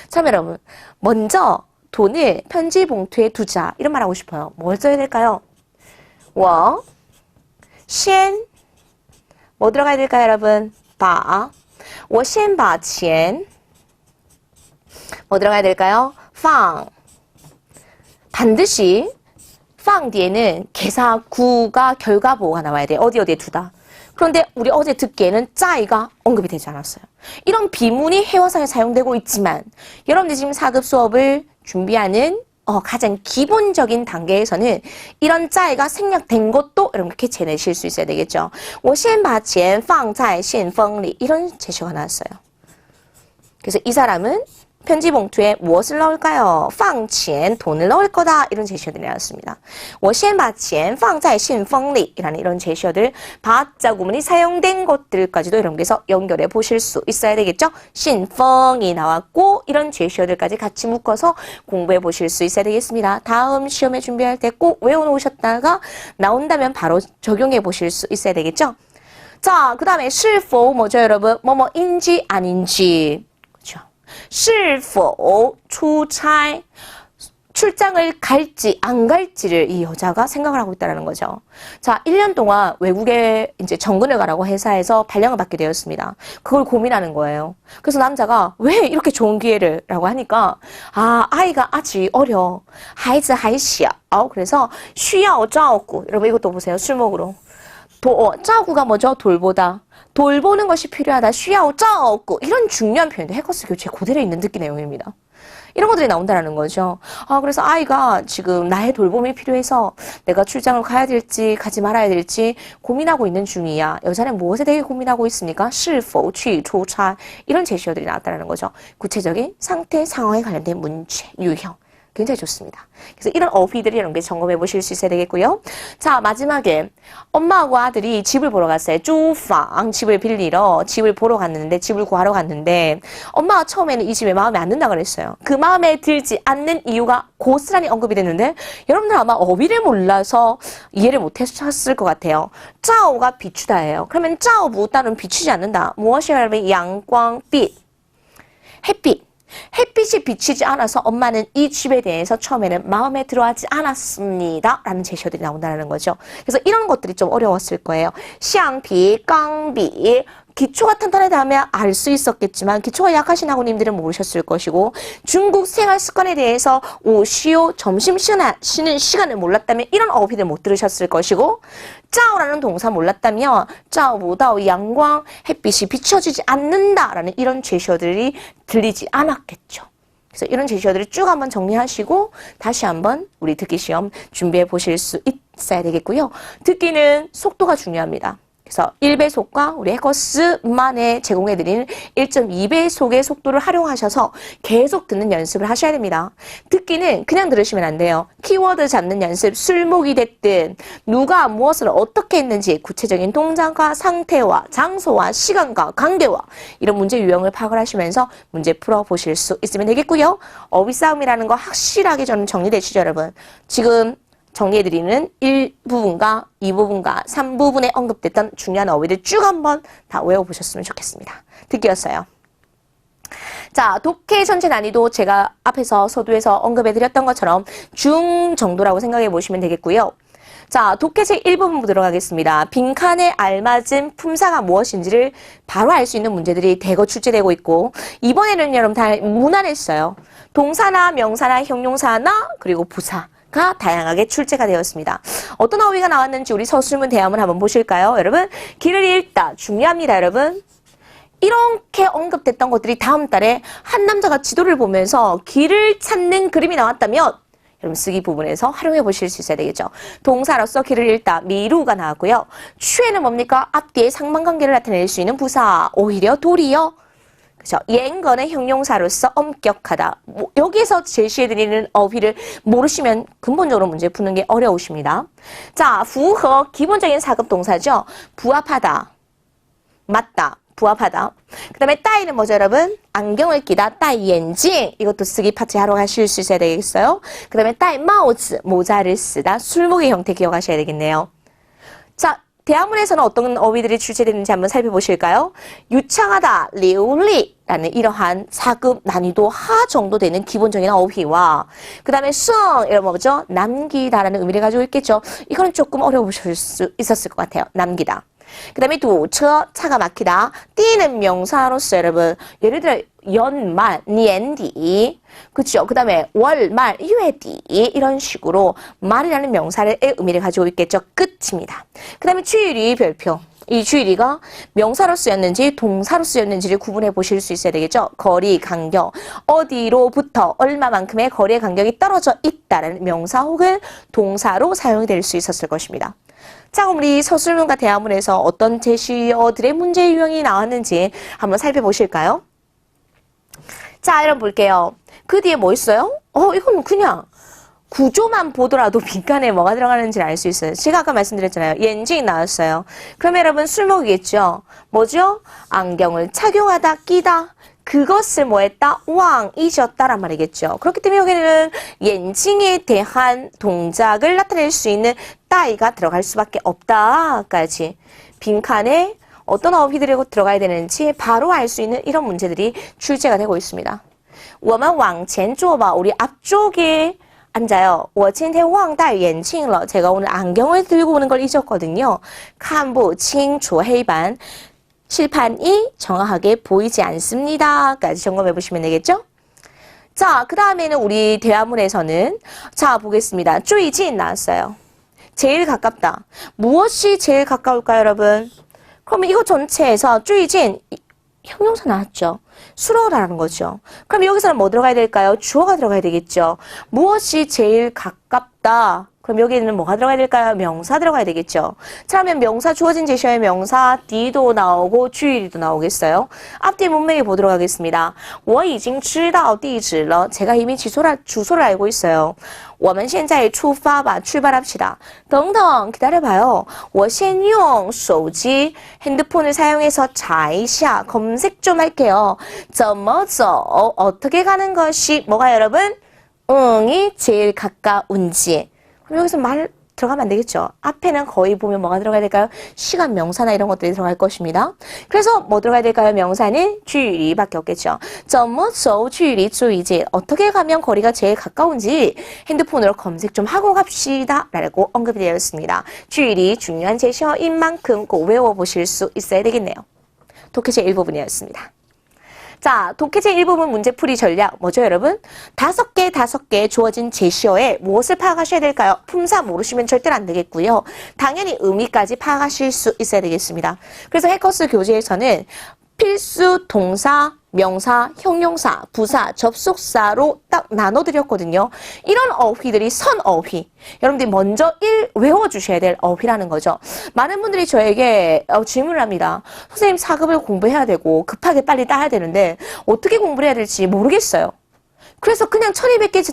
참 여러분, 먼저 돈을 편지 봉투에 두자 이런 말 하고 싶어요. 뭘 써야 될까요? 워, 셴, 뭐 들어가야 될까요, 여러분? 바, 我先把钱 뭐 들어가야 될까요? 放 반드시 放 뒤에는 개사구가 결과보호가 나와야 돼요. 어디에 두다. 그런데 우리 어제 듣기에는 짜이가 언급이 되지 않았어요. 이런 비문이 회화상에 사용되고 있지만 여러분들 지금 4급 수업을 준비하는 가장 기본적인 단계에서는 이런 짜이가 생략된 것도 이렇게 재내실 수 있어야 되겠죠. 我先把钱放在信封里 이런 제시어가 나왔어요. 그래서 이 사람은 편지 봉투에 무엇을 넣을까요? 放钱, 돈을 넣을 거다. 이런 제시어들이 나왔습니다. 我先把钱放在信封里 이라는 이런 제시어들, 바자 구문이 사용된 것들까지도 이런 데서 연결해 보실 수 있어야 되겠죠? 信封이 나왔고 이런 제시어들까지 같이 묶어서 공부해 보실 수 있어야 되겠습니다. 다음 시험에 준비할 때 꼭 외워놓으셨다가 나온다면 바로 적용해 보실 수 있어야 되겠죠? 자, 그 다음에 是否 뭐죠, 여러분? 뭐뭐인지 아닌지. 是否出差 출장을 갈지 안 갈지를 이 여자가 생각을 하고 있다는 거죠. 자, 1년 동안 외국에 이제 정근을 가라고 회사에서 발령을 받게 되었습니다. 그걸 고민하는 거예요. 그래서 남자가 왜 이렇게 좋은 기회를 라고 하니까 아이가 아직 어려. 孩子还小. 그래서 需要照顾. 여러분 이것도 보세요. 술목으로. 짜오구가 뭐죠? 돌보다. 돌보는 것이 필요하다. 需要照顾. 이런 중요한 표현도 해커스 교재 고대로 있는 듣기 내용입니다. 이런 것들이 나온다는 거죠. 그래서 아이가 지금 나의 돌봄이 필요해서 내가 출장을 가야 될지 가지 말아야 될지 고민하고 있는 중이야. 여자는 무엇에 대해 고민하고 있습니까? 是否去出差 이런 제시어들이 나왔다는 거죠. 구체적인 상태, 상황에 관련된 문제, 유형. 굉장히 좋습니다. 그래서 이런 어휘들이 이런 게 점검해 보실 수 있어야 되겠고요. 자, 마지막에 엄마하고 아들이 집을 보러 갔어요. 주방, 집을 빌리러 집을 보러 갔는데, 집을 구하러 갔는데 엄마가 처음에는 이 집에 마음에 안 든다 그랬어요. 그 마음에 들지 않는 이유가 고스란히 언급이 됐는데 여러분들 아마 어휘를 몰라서 이해를 못하셨을 것 같아요. 짜오가 비추다예요. 그러면 짜오부 따른 비추지 않는다. 무엇이라고 하면 양광, 빛, 햇빛. 햇빛이 비치지 않아서 엄마는 이 집에 대해서 처음에는 마음에 들어하지 않았습니다. 라는 제시어들이 나온다는 거죠. 그래서 이런 것들이 좀 어려웠을 거예요. 샹비, 깡비, 기초가 탄탄하다면 알 수 있었겠지만 기초가 약하신 학우님들은 모르셨을 것이고 중국 생활 습관에 대해서 오시오 점심시간 쉬는 시간을 몰랐다면 이런 어휘를 못 들으셨을 것이고 짜오라는 동사 몰랐다면 짜오보다 양광 햇빛이 비춰지지 않는다라는 이런 제시어들이 들리지 않았겠죠. 그래서 이런 제시어들을 쭉 한번 정리하시고 다시 한번 우리 듣기 시험 준비해 보실 수 있어야 되겠고요. 듣기는 속도가 중요합니다. 그래서 1배속과 우리 해커스만에 제공해드리는 1.2배속의 속도를 활용하셔서 계속 듣는 연습을 하셔야 됩니다. 듣기는 그냥 들으시면 안 돼요. 키워드 잡는 연습, 술목이 됐든 누가 무엇을 어떻게 했는지 구체적인 동작과 상태와 장소와 시간과 관계와 이런 문제 유형을 파악을 하시면서 문제 풀어보실 수 있으면 되겠고요. 어휘 싸움이라는 거 확실하게 저는 정리되시죠, 여러분? 지금 정리해드리는 1부분과 2부분과 3부분에 언급됐던 중요한 어휘를 쭉 한번 다 외워보셨으면 좋겠습니다. 듣기였어요. 자, 독해 전체 난이도 제가 앞에서 서두에서 언급해드렸던 것처럼 중 정도라고 생각해 보시면 되겠고요. 자, 독해 제 1부분 들어가겠습니다. 빈칸에 알맞은 품사가 무엇인지를 바로 알 수 있는 문제들이 대거 출제되고 있고 이번에는 여러분 다 무난했어요. 동사나 명사나 형용사나 그리고 부사 가 다양하게 출제가 되었습니다. 어떤 어휘가 나왔는지 우리 서술문 대화문 한번 보실까요? 여러분, 길을 잃다. 중요합니다, 여러분. 이렇게 언급됐던 것들이 다음 달에 한 남자가 지도를 보면서 길을 찾는 그림이 나왔다면 여러분 쓰기 부분에서 활용해 보실 수 있어야 되겠죠. 동사로서 길을 잃다. 미루가 나왔고요. 추에는 뭡니까? 앞뒤의 상관관계를 나타낼 수 있는 부사. 오히려 도리어. 그죠?严格는 형용사로서 엄격하다. 여기서 제시해드리는 어휘를 모르시면 근본적으로 문제 푸는 게 어려우십니다. 자, 符合 기본적인 사급 동사죠. 부합하다, 맞다, 부합하다. 그 다음에 따이는 뭐죠, 여러분? 안경을 끼다, 따이 엔징. 이것도 쓰기 파트하러 가실 수 있어야 되겠어요. 그 다음에 따이 마우즈, 모자를 쓰다. 술목의 형태 기억하셔야 되겠네요. 자, 대화문에서는 어떤 어휘들이 출제되는지 한번 살펴보실까요? 유창하다, 리울리라는 이러한 4급 난이도 하 정도 되는 기본적인 어휘와 그 다음에 숭, 이런 뭐죠? 남기다라는 의미를 가지고 있겠죠. 이거는 조금 어려우실 수 있었을 것 같아요. 남기다. 그 다음에 두처, 차가 막히다. 띠는 명사로서 여러분, 예를 들어 연말, 니엔디, 그렇죠? 그 다음에 월말, 유에디 이런 식으로 말이라는 명사의 의미를 가지고 있겠죠. 끝입니다. 그 다음에 주의리 별표. 이 주의리가 명사로 쓰였는지 동사로 쓰였는지를 구분해 보실 수 있어야 되겠죠. 거리, 간격, 어디로부터 얼마만큼의 거리의 간격이 떨어져 있다는 명사 혹은 동사로 사용될 수 있었을 것입니다. 자, 그럼 우리 서술문과 대화문에서 어떤 제시어들의 문제 유형이 나왔는지 한번 살펴보실까요? 자, 여러분 볼게요. 그 뒤에 뭐 있어요? 이건 그냥 구조만 보더라도 빈칸에 뭐가 들어가는지 알 수 있어요. 제가 아까 말씀드렸잖아요. 엔징 나왔어요. 그러면 여러분 술목이겠죠? 뭐죠? 안경을 착용하다, 끼다. 그것을 뭐 했다? 왕, 잊었다란 말이겠죠. 그렇기 때문에 여기는 엔징에 대한 동작을 나타낼 수 있는 따위가 들어갈 수밖에 없다까지 빈칸에 어떤 어휘들이 들어가야 되는지 바로 알 수 있는 이런 문제들이 출제가 되고 있습니다. 我们往前坐吧. 우리 앞쪽에 앉아요. 我今天忘带眼镜了. 제가 오늘 안경을 들고 오는 걸 잊었거든요. 看不清楚 黑板. 칠판이 정확하게 보이지 않습니다. 까지 점검해 보시면 되겠죠? 자, 그 다음에는 우리 대화문에서는 자, 보겠습니다. 最近 나왔어요. 제일 가깝다. 무엇이 제일 가까울까요, 여러분? 그러면 이거 전체에서 最近 형용사 나왔죠. 수로라는 거죠. 그럼 여기서는 뭐 들어가야 될까요? 주어가 들어가야 되겠죠. 무엇이 제일 가깝다. 그럼 여기는 뭐가 들어가야 될까요? 명사 들어가야 되겠죠. 자, 그러면 명사 주어진 제시어의 명사 D도 나오고 주의리도 나오겠어요. 앞뒤 문맥에 보도록 하겠습니다. 我已经知道地址了. 제가 이미 주소를 알고 있어요. 我们现在出发吧. 출발합시다. 등등 기다려봐요. 我先用手机 핸드폰을 사용해서 查一下 검색 좀 할게요. 怎么走 어떻게 가는 것이 뭐가 여러분? 응이 제일 가까운지. 그럼 여기서 말 들어가면 안 되겠죠. 앞에는 거의 보면 뭐가 들어가야 될까요? 시간 명사나 이런 것들이 들어갈 것입니다. 그래서 뭐 들어가야 될까요? 명사는 距离밖에 없겠죠. 怎么走距离最近 어떻게 가면 거리가 제일 가까운지 핸드폰으로 검색 좀 하고 갑시다 라고 언급이 되어 있습니다. 距离 중요한 제시어인 만큼 꼭 외워보실 수 있어야 되겠네요. 독해제 1부분이었습니다. 자, 독해제 1부분 문제풀이 전략 뭐죠, 여러분? 5개 주어진 제시어에 무엇을 파악하셔야 될까요? 품사 모르시면 절대로 안 되겠고요. 당연히 의미까지 파악하실 수 있어야 되겠습니다. 그래서 해커스 교재에서는 필수 동사, 명사, 형용사, 부사, 접속사로 딱 나눠드렸거든요. 이런 어휘들이 선어휘. 여러분들이 먼저 외워주셔야 될 어휘라는 거죠. 많은 분들이 저에게 질문을 합니다. 선생님 4급을 공부해야 되고 급하게 빨리 따야 되는데 어떻게 공부를 해야 될지 모르겠어요. 그래서 그냥 1200개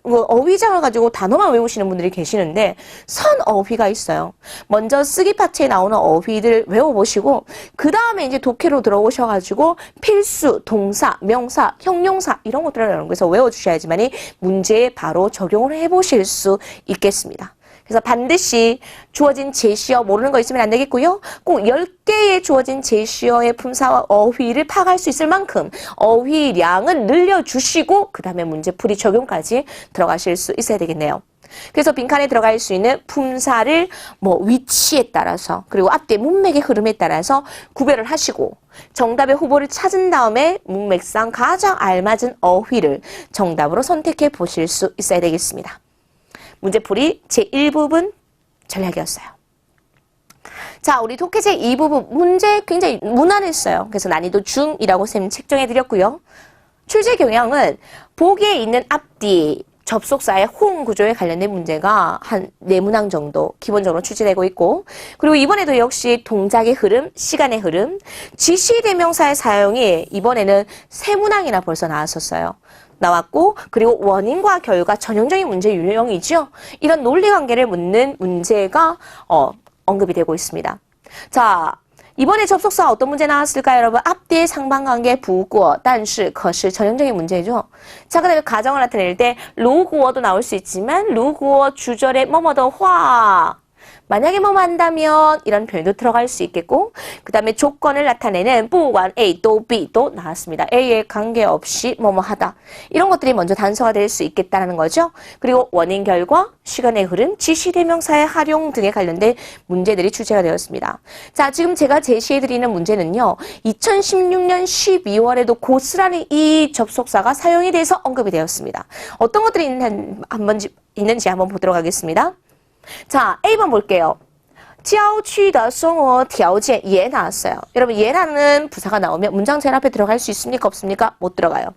어휘장을 가지고 단어만 외우시는 분들이 계시는데 선어휘가 있어요. 먼저 쓰기 파트에 나오는 어휘들 외워보시고 그 다음에 이제 독해로 들어오셔가지고 필수, 동사, 명사, 형용사 이런 것들을 연구해서 외워주셔야지만이 문제에 바로 적용을 해보실 수 있겠습니다. 그래서 반드시 주어진 제시어 모르는 거 있으면 안 되겠고요. 꼭 10개의 주어진 제시어의 품사와 어휘를 파악할 수 있을 만큼 어휘량은 늘려주시고 그 다음에 문제풀이 적용까지 들어가실 수 있어야 되겠네요. 그래서 빈칸에 들어갈 수 있는 품사를 뭐 위치에 따라서 그리고 앞뒤 문맥의 흐름에 따라서 구별을 하시고 정답의 후보를 찾은 다음에 문맥상 가장 알맞은 어휘를 정답으로 선택해 보실 수 있어야 되겠습니다. 문제풀이 제1부분 전략이었어요. 자, 우리 독해제 2부분 문제 굉장히 무난했어요. 그래서 난이도 중이라고 쌤 책정해 드렸고요. 출제 경향은 보기에 있는 앞뒤 접속사의 호응 구조에 관련된 문제가 한 4문항 정도 기본적으로 출제되고 있고, 그리고 이번에도 역시 동작의 흐름, 시간의 흐름, 지시대명사의 사용이 이번에는 3문항이나 벌써 나왔고, 그리고 원인과 결과 전형적인 문제 유형이죠. 이런 논리관계를 묻는 문제가 언급이 되고 있습니다. 자, 이번에 접속사 어떤 문제 나왔을까요, 여러분? 앞뒤 상반관계 부구어, 但是, 可是 전형적인 문제죠. 자, 그다음에 가정을 나타낼 때 루구어도 나올 수 있지만 루구어 주절에 뭐뭐더 화, 만약에 뭐뭐 한다면 이런 표현도 들어갈 수 있겠고, 그 다음에 조건을 나타내는 不管 A 또 B도 나왔습니다. A에 관계없이 뭐뭐 하다. 이런 것들이 먼저 단서가 될 수 있겠다는 거죠. 그리고 원인 결과, 시간의 흐름, 지시대명사의 활용 등에 관련된 문제들이 출제가 되었습니다. 자, 지금 제가 제시해드리는 문제는요, 2016년 12월에도 고스란히 이 접속사가 사용이 돼서 언급이 되었습니다. 어떤 것들이 있는지 한번 보도록 하겠습니다. 자, A번 볼게요. 郊区的生活条件예 나왔어요. 여러분, 예라는 부사가 나오면 문장 제일 앞에 들어갈 수 있습니까? 없습니까? 못 들어가요.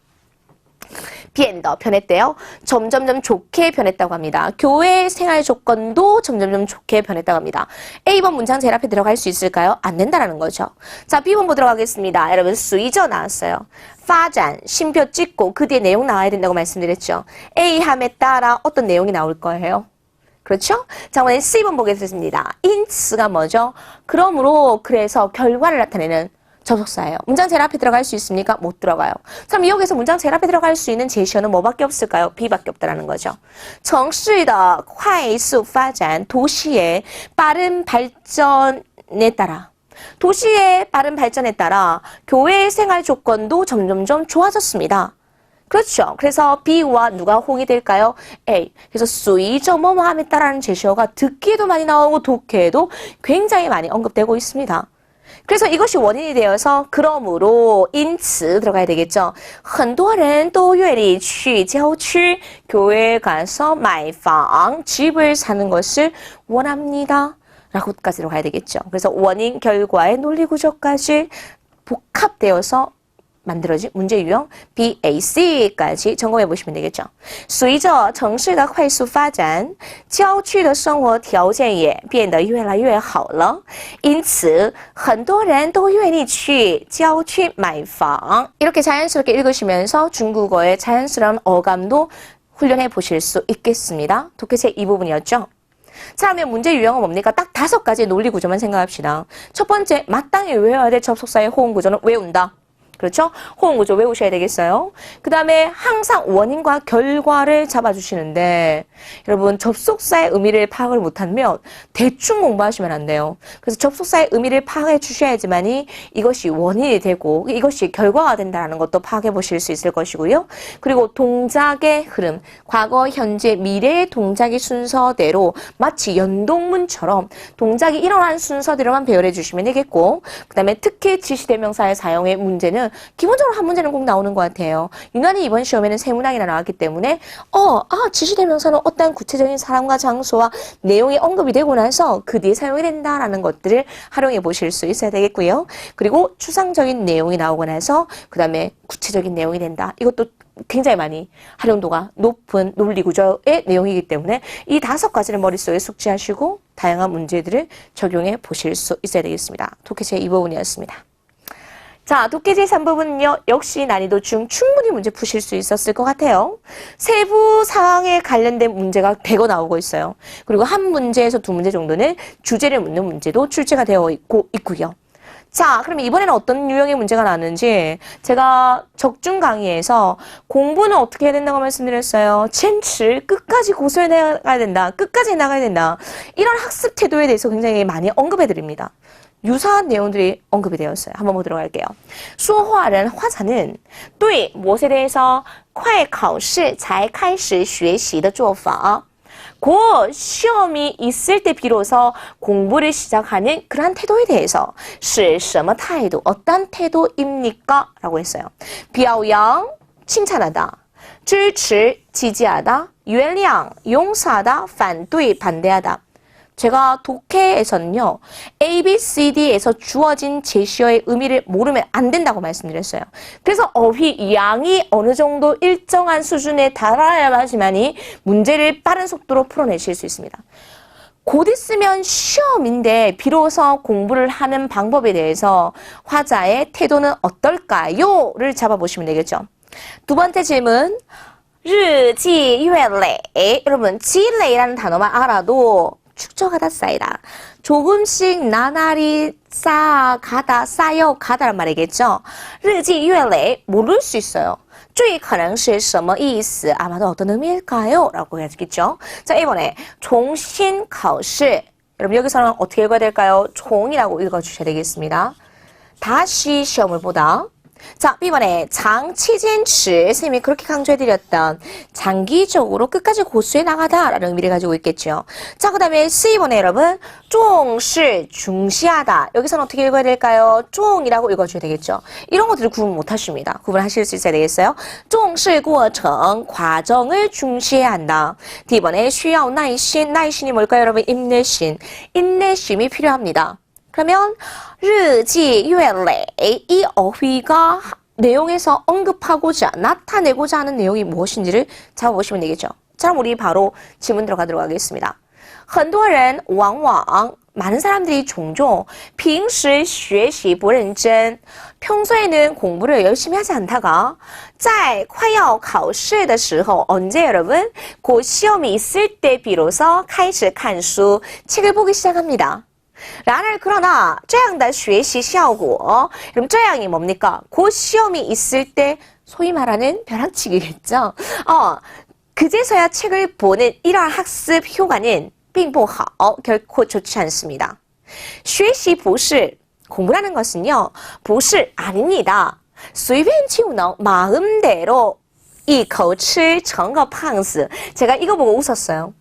变더 변했대요. 점점점 좋게 변했다고 합니다. 교회 생활 조건도 점점점 좋게 변했다고 합니다. A번 문장 제일 앞에 들어갈 수 있을까요? 안 된다라는 거죠. 자, B번 보도록 하겠습니다. 여러분, 随着 나왔어요. 发展, 쉼표 찍고 그 뒤에 내용 나와야 된다고 말씀드렸죠. A함에 따라 어떤 내용이 나올 거예요? 그렇죠? 자, 오늘 C번 보겠습니다. 인츠가 뭐죠? 그러므로, 그래서 결과를 나타내는 접속사예요. 문장 제일 앞에 들어갈 수 있습니까? 못 들어가요. 그럼 여기서 문장 제일 앞에 들어갈 수 있는 제시어는 뭐밖에 없을까요? B밖에 없다라는 거죠. 城市的快速发展, 도시의 빠른 발전에 따라, 도시의 빠른 발전에 따라 교회의 생활 조건도 점점점 좋아졌습니다. 그렇죠. 그래서 B와 누가 호응이 될까요? A. 그래서 随着 뭐뭐함에 따라는 제시어가 듣기에도 많이 나오고 독해에도 굉장히 많이 언급되고 있습니다. 그래서 이것이 원인이 되어서 그러므로 因此 들어가야 되겠죠. 很多人都愿意去郊区 교회에 가서 买房 집을 사는 것을 원합니다. 라고까지 들어가야 되겠죠. 그래서 원인, 결과의 논리 구조까지 복합되어서 만들어진 문제 유형 B, A, C까지 점검해 보시면 되겠죠. 随着城市的快速发展，郊区的生活条件也变得越来越好了，因此很多人都愿意去郊区买房. 이렇게 자연스럽게 읽으시면서 중국어의 자연스러운 어감도 훈련해 보실 수 있겠습니다. 독해체 이 부분이었죠. 자, 그러면 문제 유형은 뭡니까? 딱 5가지의 논리 구조만 생각합시다. 첫 번째, 마땅히 외워야 될 접속사의 호응 구조는 외운다. 그렇죠? 호응 구조 외우셔야 되겠어요. 그 다음에 항상 원인과 결과를 잡아주시는데, 여러분, 접속사의 의미를 파악을 못하면 대충 공부하시면 안 돼요. 그래서 접속사의 의미를 파악해 주셔야지만이 이것이 원인이 되고 이것이 결과가 된다는 것도 파악해 보실 수 있을 것이고요. 그리고 동작의 흐름, 과거, 현재, 미래의 동작의 순서대로 마치 연동문처럼 동작이 일어난 순서대로만 배열해 주시면 되겠고, 그 다음에 특히 지시대명사의 사용의 문제는 기본적으로 한 문제는 꼭 나오는 것 같아요. 유난히 이번 시험에는 3문항이나 나왔기 때문에 지시대명사는 어떤 구체적인 사람과 장소와 내용이 언급이 되고 나서 그 뒤에 사용이 된다라는 것들을 활용해 보실 수 있어야 되겠고요. 그리고 추상적인 내용이 나오고 나서 그 다음에 구체적인 내용이 된다. 이것도 굉장히 많이 활용도가 높은 논리 구조의 내용이기 때문에 이 5가지를 머릿속에 숙지하시고 다양한 문제들을 적용해 보실 수 있어야 되겠습니다. 독해제 2부분이었습니다. 자, 독해제 3부분은요, 역시 난이도 중 충분히 문제 푸실 수 있었을 것 같아요. 세부 사항에 관련된 문제가 대거 나오고 있어요. 그리고 한 문제에서 2문제 정도는 주제를 묻는 문제도 출제가 되어 있고요. 자, 그럼 이번에는 어떤 유형의 문제가 나왔는지 제가 적중 강의에서 공부는 어떻게 해야 된다고 말씀드렸어요. 젠츠, 끝까지 고수해 나가야 된다. 끝까지 나가야 된다. 이런 학습 태도에 대해서 굉장히 많이 언급해 드립니다. 유사한 내용들이 언급이 되었어요. 한번 보도록 할게요. 说话人 화자는 对 무엇에 대해서 快考试才开始学习的做法 곧 시험이 있을 때 비로소 공부를 시작하는 그러한 태도에 대해서 是什么态度 어떤 태도입니까? 라고 했어요. 表扬 칭찬하다 支持 지지하다 原谅 용서하다 反对 반대하다 제가 독해에서는요, A, B, C, D에서 주어진 제시어의 의미를 모르면 안 된다고 말씀드렸어요. 그래서 어휘 양이 어느 정도 일정한 수준에 달아야지만이 문제를 빠른 속도로 풀어내실 수 있습니다. 곧 있으면 시험인데 비로소 공부를 하는 방법에 대해서 화자의 태도는 어떨까요? 를 잡아보시면 되겠죠. 두 번째 질문. 日积月累. 여러분, 积累라는 단어만 알아도 축적하다 쌓이다. 조금씩 나날이 쌓여가다란 말이겠죠. 日积月累 모를 수 있어요. 最可能是什么意思? 아마도 어떤 의미일까요? 라고 해야겠죠. 자, 이번에 종신考试. 여러분, 여기서는 어떻게 읽어야 될까요? 종이라고 읽어주셔야 되겠습니다. 다시 시험을 보다. 자, B번에 장치坚持, 선생님이 그렇게 강조해드렸던 장기적으로 끝까지 고수해 나가다 라는 의미를 가지고 있겠죠. 자, 그 다음에 C번에 여러분 重视, 중시하다. 여기서는 어떻게 읽어야 될까요? 重이라고 읽어줘야 되겠죠. 이런 것들을 구분 못하십니다. 구분하실 수 있어야 되겠어요. 重视过程, 과정을 중시해야 한다. D번에 需要耐心,耐心이 뭘까요 여러분? 인내심. 인내심이 필요합니다. 그러면 日积月累, 이 어휘가 내용에서 언급하고자 나타내고자 하는 내용이 무엇인지를 잡아보시면 되겠죠. 자, 우리 바로 질문 들어가도록 하겠습니다. 很多人往往 많은 사람들이 종종 平时学习不认真, 평소에는 공부를 열심히 하지 않다가 在快要考试的时候, 언제 여러분? 곧 시험이 있을 때 비로소 开始看书, 책을 보기 시작합니다. 然而, 그러나 这样的学习效果, 그럼 这样이 뭡니까? 곧 시험이 있을 때 소위 말하는 벼락치기겠죠. 그제서야 책을 보는 이러한 학습 효과는 并不好, 결코 좋지 않습니다. 学习不是, 공부라는 것은요, 不是 아닙니다. 随便就能 마음대로 一口吃成个胖子. 제가 이거 보고 웃었어요.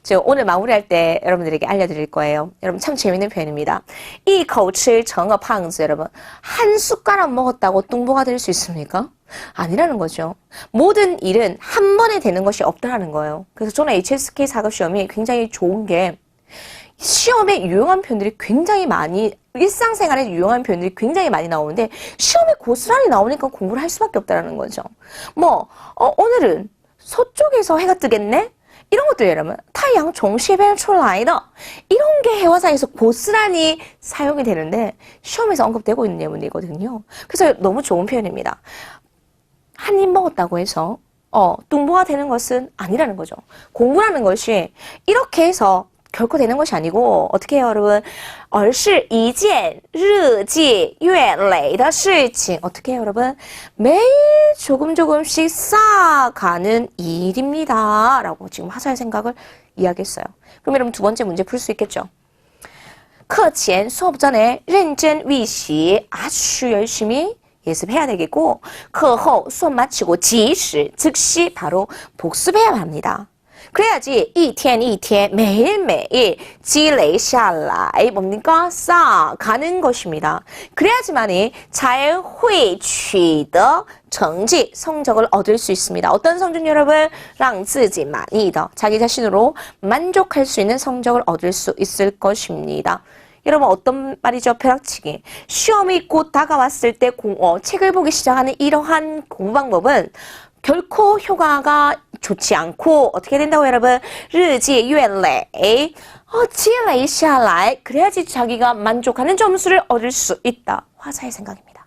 저 오늘 마무리할 때 여러분들에게 알려드릴 거예요. 여러분 참 재밌는 표현입니다. 一口吃成个胖子. 여러분, 한 숟가락 먹었다고 뚱보가 될 수 있습니까? 아니라는 거죠. 모든 일은 한 번에 되는 것이 없다라는 거예요. 그래서 저는 HSK 4급 시험이 굉장히 좋은 게 시험에 유용한 표현들이 굉장히 많이, 일상생활에 유용한 표현들이 굉장히 많이 나오는데 시험에 고스란히 나오니까 공부를 할 수밖에 없다라는 거죠. 오늘은 서쪽에서 해가 뜨겠네? 이런 것도 여러분, 太阳从西边出来的 이런 게 해화상에서 고스란히 사용이 되는데 시험에서 언급되고 있는 예문이거든요. 그래서 너무 좋은 표현입니다. 한 입 먹었다고 해서 뚱보가 되는 것은 아니라는 거죠. 공부라는 것이 이렇게 해서 결코 되는 것이 아니고 어떻게 해요 여러분? 而是一件日积月累的事情. 어떻게 해요 여러분? 매일 조금씩 쌓아가는 일입니다. 라고 지금 화사의 생각을 이야기했어요. 그럼 여러분 두 번째 문제 풀 수 있겠죠? 课前 수업 전에 认真预习 아주 열심히 예습해야 되겠고 课后 수업 마치고 及时 즉시 바로 복습해야 합니다. 그래야지 一天一天 매일매일 积累下来 뭡니까? 쌓아가는 것입니다. 그래야지만이 잘会取得成绩 성적을 얻을 수 있습니다. 어떤 성적 여러분? 让自己满意的 자기 자신으로 만족할 수 있는 성적을 얻을 수 있을 것입니다. 여러분 어떤 말이죠? 벼락치기. 시험이 곧 다가왔을 때 책을 보기 시작하는 이러한 공부 방법은 결코 효과가 좋지 않고 어떻게 된다고 여러분? 日积月累, 积累下来. 그래야지 자기가 만족하는 점수를 얻을 수 있다. 화자의 생각입니다.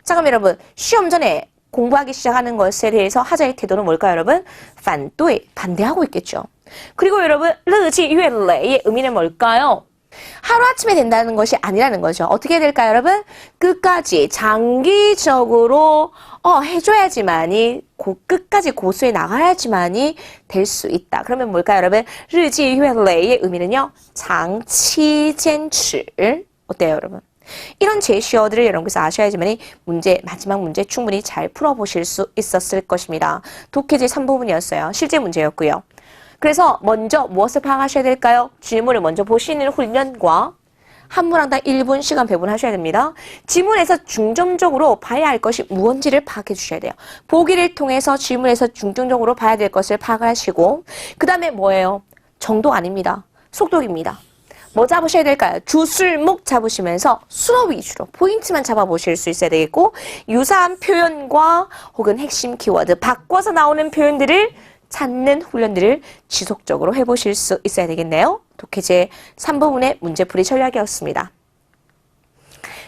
자, 그럼 여러분 시험 전에 공부하기 시작하는 것에 대해서 화자의 태도는 뭘까요 여러분? 反对, 반대하고 있겠죠. 그리고 여러분 日积月累의 의미는 뭘까요? 하루아침에 된다는 것이 아니라는 거죠. 어떻게 될까요 여러분? 끝까지 장기적으로 해줘야지만이 끝까지 고수해 나가야지만이 될 수 있다. 그러면 뭘까요 여러분? 日积月累의 의미는요. 장치坚持. 어때요 여러분? 이런 제시어들을 여러분께서 아셔야지만이 마지막 문제 충분히 잘 풀어보실 수 있었을 것입니다. 독해제 3부분이었어요. 실제 문제였고요. 그래서 먼저 무엇을 파악하셔야 될까요? 질문을 먼저 보시는 훈련과 한 문항당 1분 시간 배분하셔야 됩니다. 지문에서 중점적으로 봐야 할 것이 무언지를 파악해 주셔야 돼요. 보기를 통해서 질문에서 중점적으로 봐야 될 것을 파악하시고 그 다음에 뭐예요? 정독 아닙니다. 속독입니다. 뭐 잡으셔야 될까요? 주술목 잡으시면서 수로 위주로 포인트만 잡아보실 수 있어야 되겠고 유사한 표현과 혹은 핵심 키워드 바꿔서 나오는 표현들을 찾는 훈련들을 지속적으로 해보실 수 있어야 되겠네요. 독해제 3부분의 문제풀이 전략이었습니다.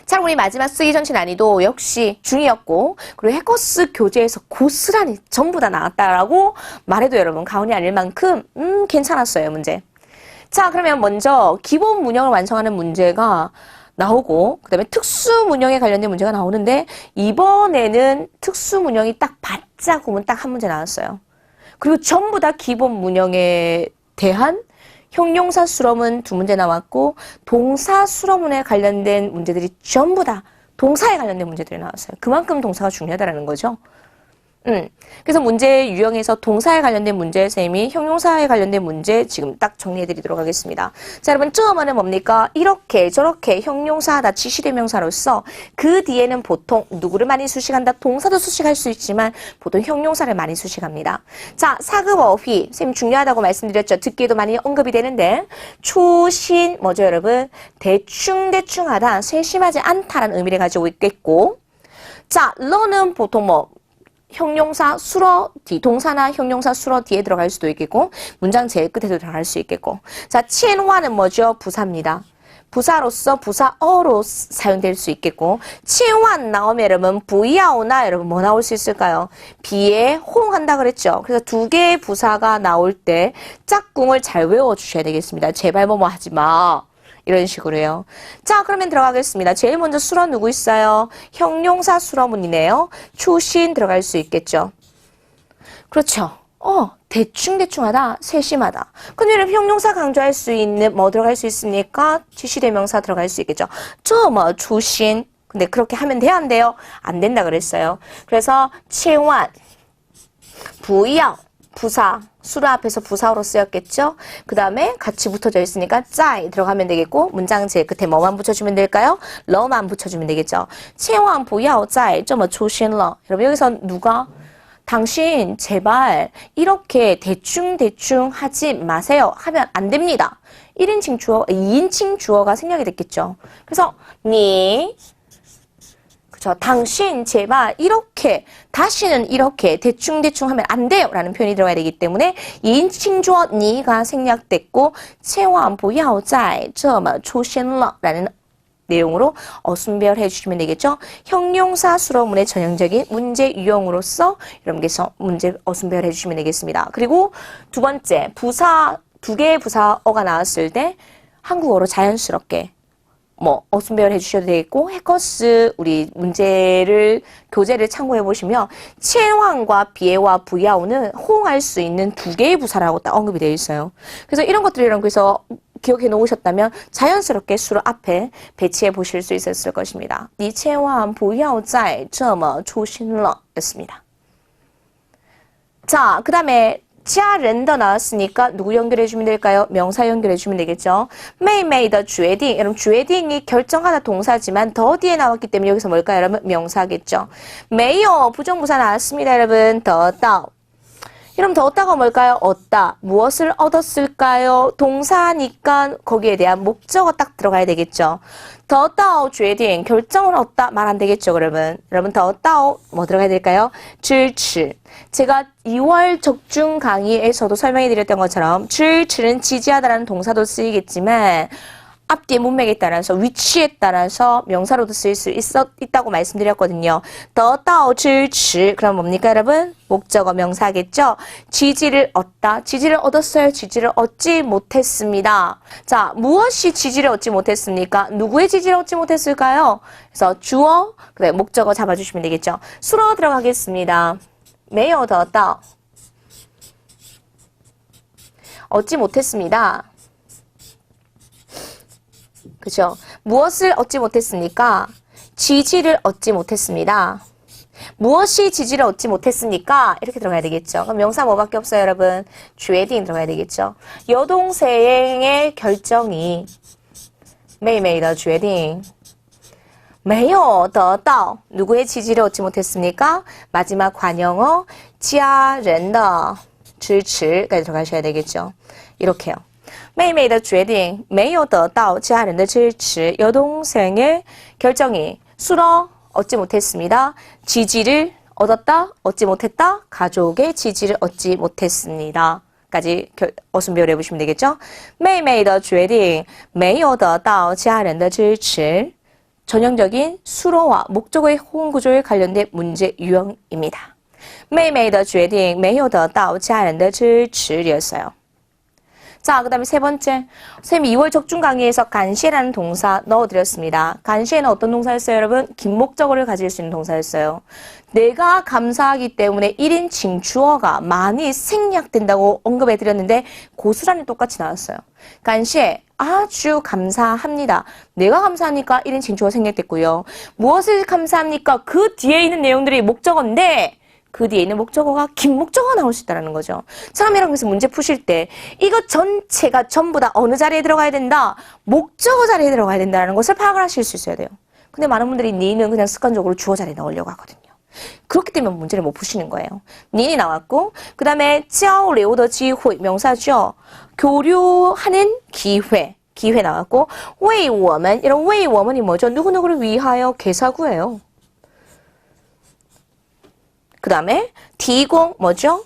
자, 우리 마지막 쓰기 전체 난이도 역시 중이었고 그리고 해커스 교재에서 고스란히 전부 다 나왔다라고 말해도 여러분 가언이 아닐 만큼 괜찮았어요, 문제. 자, 그러면 먼저 기본 문형을 완성하는 문제가 나오고 그 다음에 특수 문형에 관련된 문제가 나오는데 이번에는 특수 문형이 딱 바짝 보면 딱 한 문제 나왔어요. 그리고 전부 다 기본 문형에 대한 형용사 수러문 2문제 나왔고 동사 수러문에 관련된 문제들이 전부 다 동사에 관련된 문제들이 나왔어요. 그만큼 동사가 중요하다는 거죠. 그래서 문제 유형에서 동사에 관련된 문제, 쌤이 형용사에 관련된 문제 지금 딱 정리해드리도록 하겠습니다. 자, 여러분, 쩌어는 뭡니까? 이렇게 저렇게 형용사다 지시대명사로서 그 뒤에는 보통 누구를 많이 수식한다? 동사도 수식할 수 있지만 보통 형용사를 많이 수식합니다. 자, 사급 어휘, 쌤 중요하다고 말씀드렸죠. 듣기에도 많이 언급이 되는데 초신 뭐죠, 여러분? 대충대충하다, 세심하지 않다라는 의미를 가지고 있겠고 자, 러는 보통 뭐 형용사 수러 뒤, 동사나 형용사 수러 뒤에 들어갈 수도 있겠고 문장 제일 끝에도 들어갈 수 있겠고 자, 치엔화는 뭐죠? 부사입니다. 부사로서 부사어로 사용될 수 있겠고 치엔화 나오면 여러분 부야오나 여러분 뭐 나올 수 있을까요? 비에 호응한다 그랬죠. 그래서 두 개의 부사가 나올 때 짝꿍을 잘 외워주셔야 되겠습니다. 제발 뭐뭐 하지 마. 이런 식으로요. 자, 그러면 들어가겠습니다. 제일 먼저 수러 누구 있어요? 형용사 수러문이네요. 추신 들어갈 수 있겠죠. 그렇죠. 대충대충하다, 세심하다. 그럼 형용사 강조할 수 있는 뭐 들어갈 수 있습니까? 지시대명사 들어갈 수 있겠죠. 저 뭐 추신. 근데 그렇게 하면 돼요, 안 돼요? 안 된다 그랬어요. 그래서 치완, 부야, 부사, 수로 앞에서 부사로 쓰였겠죠? 그 다음에 같이 붙어져 있으니까 짜이 들어가면 되겠고 문장 제일 끝에 뭐만 붙여주면 될까요? 러만 붙여주면 되겠죠? 千万不要再这么粗心了. 여러분 여기서 누가? 당신 제발 이렇게 대충대충 하지 마세요 하면 안 됩니다. 1인칭 주어, 2인칭 주어가 생략이 됐겠죠? 그래서 니 당신 제발 이렇게 다시는 이렇게 대충대충 하면 안 돼요 라는 표현이 들어가야 되기 때문에 2인칭 주어 니가 생략됐고 千万不要再这么粗心了 라는 내용으로 어순배열 해주시면 되겠죠. 형용사 수러문의 전형적인 문제 유형으로서 여러분께서 문제 어순배열 해주시면 되겠습니다. 그리고 두 번째 부사 두 개의 부사어가 나왔을 때 한국어로 자연스럽게 뭐 어순배열 해주셔도 되겠고 해커스 우리 문제를 교재를 참고해 보시면 치엔황과 비에와 부야오는 호응할 수 있는 두 개의 부사라고 딱 언급이 되어 있어요. 그래서 이런 것들을 여러분께서 기억해 놓으셨다면 자연스럽게 수로 앞에 배치해 보실 수 있었을 것입니다. 你千万不要再这么粗心了 였습니다. 자, 그 다음에家人더 나왔으니까 누구 연결해 주면 될까요? 명사 연결해 주면 되겠죠. 妹妹的决定 여러분 决定이 결정하다 동사지만 더 뒤에 나왔기 때문에 여기서 뭘까요? 여러분 명사겠죠. 没有 부정부사 나왔습니다. 여러분 得到 여러분 더 얻다가 뭘까요? 얻다. 무엇을 얻었을까요? 동사니까 거기에 대한 목적어 딱 들어가야 되겠죠. 더 얻다오决定 결정을 얻다 말 안 되겠죠, 그러면. 여러분 더 얻다오 뭐 들어가야 될까요? 支持 제가 2월 적중 강의에서도 설명해 드렸던 것처럼 支持는 지지하다라는 동사도 쓰이겠지만 앞뒤의 문맥에 따라서 위치에 따라서 명사로도 쓰일 수 있다고 말씀드렸거든요. 得到支持 그럼 뭡니까 여러분? 목적어 명사겠죠? 지지를 얻다. 지지를 얻었어요. 지지를 얻지 못했습니다. 자, 무엇이 지지를 얻지 못했습니까? 누구의 지지를 얻지 못했을까요? 그래서 주어, 그래 목적어 잡아주시면 되겠죠. 수로 들어가겠습니다. 没有得到 얻지 못했습니다. 그죠? 무엇을 얻지 못했습니까? 지지를 얻지 못했습니다. 무엇이 지지를 얻지 못했습니까? 이렇게 들어가야 되겠죠. 그럼 명사 뭐밖에 없어요, 여러분? 决定 들어가야 되겠죠. 여동생의 결정이 妹妹的决定没有得到 누구의 지지를 얻지 못했습니까? 마지막 관형어 家人的支持까지 들어가셔야 되겠죠. 이렇게요. 妹妹的决定没有得到家人的支持. 여동생의 결정이 수로 얻지 못했습니다. 지지를 얻었다, 얻지 못했다. 가족의 지지를 얻지 못했습니다. 까지 어순비를 해보시면 되겠죠? 妹妹的决定没有得到家人的支持. 전형적인 수로와 목적어의 호응 구조에 관련된 문제 유형입니다. 妹妹的决定没有得到家人的支持였어요. 자, 그 다음에 세 번째. 선생님 2월 적중 강의에서 간시라는 동사 넣어드렸습니다. 간시에는 어떤 동사였어요, 여러분? 긴 목적어를 가질 수 있는 동사였어요. 내가 감사하기 때문에 1인 칭추어가 많이 생략된다고 언급해드렸는데 고스란히 똑같이 나왔어요. 간시에 아주 감사합니다. 내가 감사하니까 1인 칭추어 생략됐고요. 무엇을 감사합니까? 그 뒤에 있는 내용들이 목적어인데 그 뒤에 있는 목적어가 긴 목적어가 나올 수 있다는 거죠. 처음이랑 그래서 문제 푸실 때 이거 전체가 전부 다 어느 자리에 들어가야 된다? 목적어 자리에 들어가야 된다는 것을 파악을 하실 수 있어야 돼요. 근데 많은 분들이 니는 그냥 습관적으로 주어 자리에 넣으려고 하거든요. 그렇기 때문에 문제를 못 푸시는 거예요. 니이 나왔고 그 다음에 交流的机会 명사죠. 교류하는 기회 나왔고 为我们 이런 为我们이 뭐죠? 누구누구를 위하여 개사구예요. 그 다음에提供 뭐죠?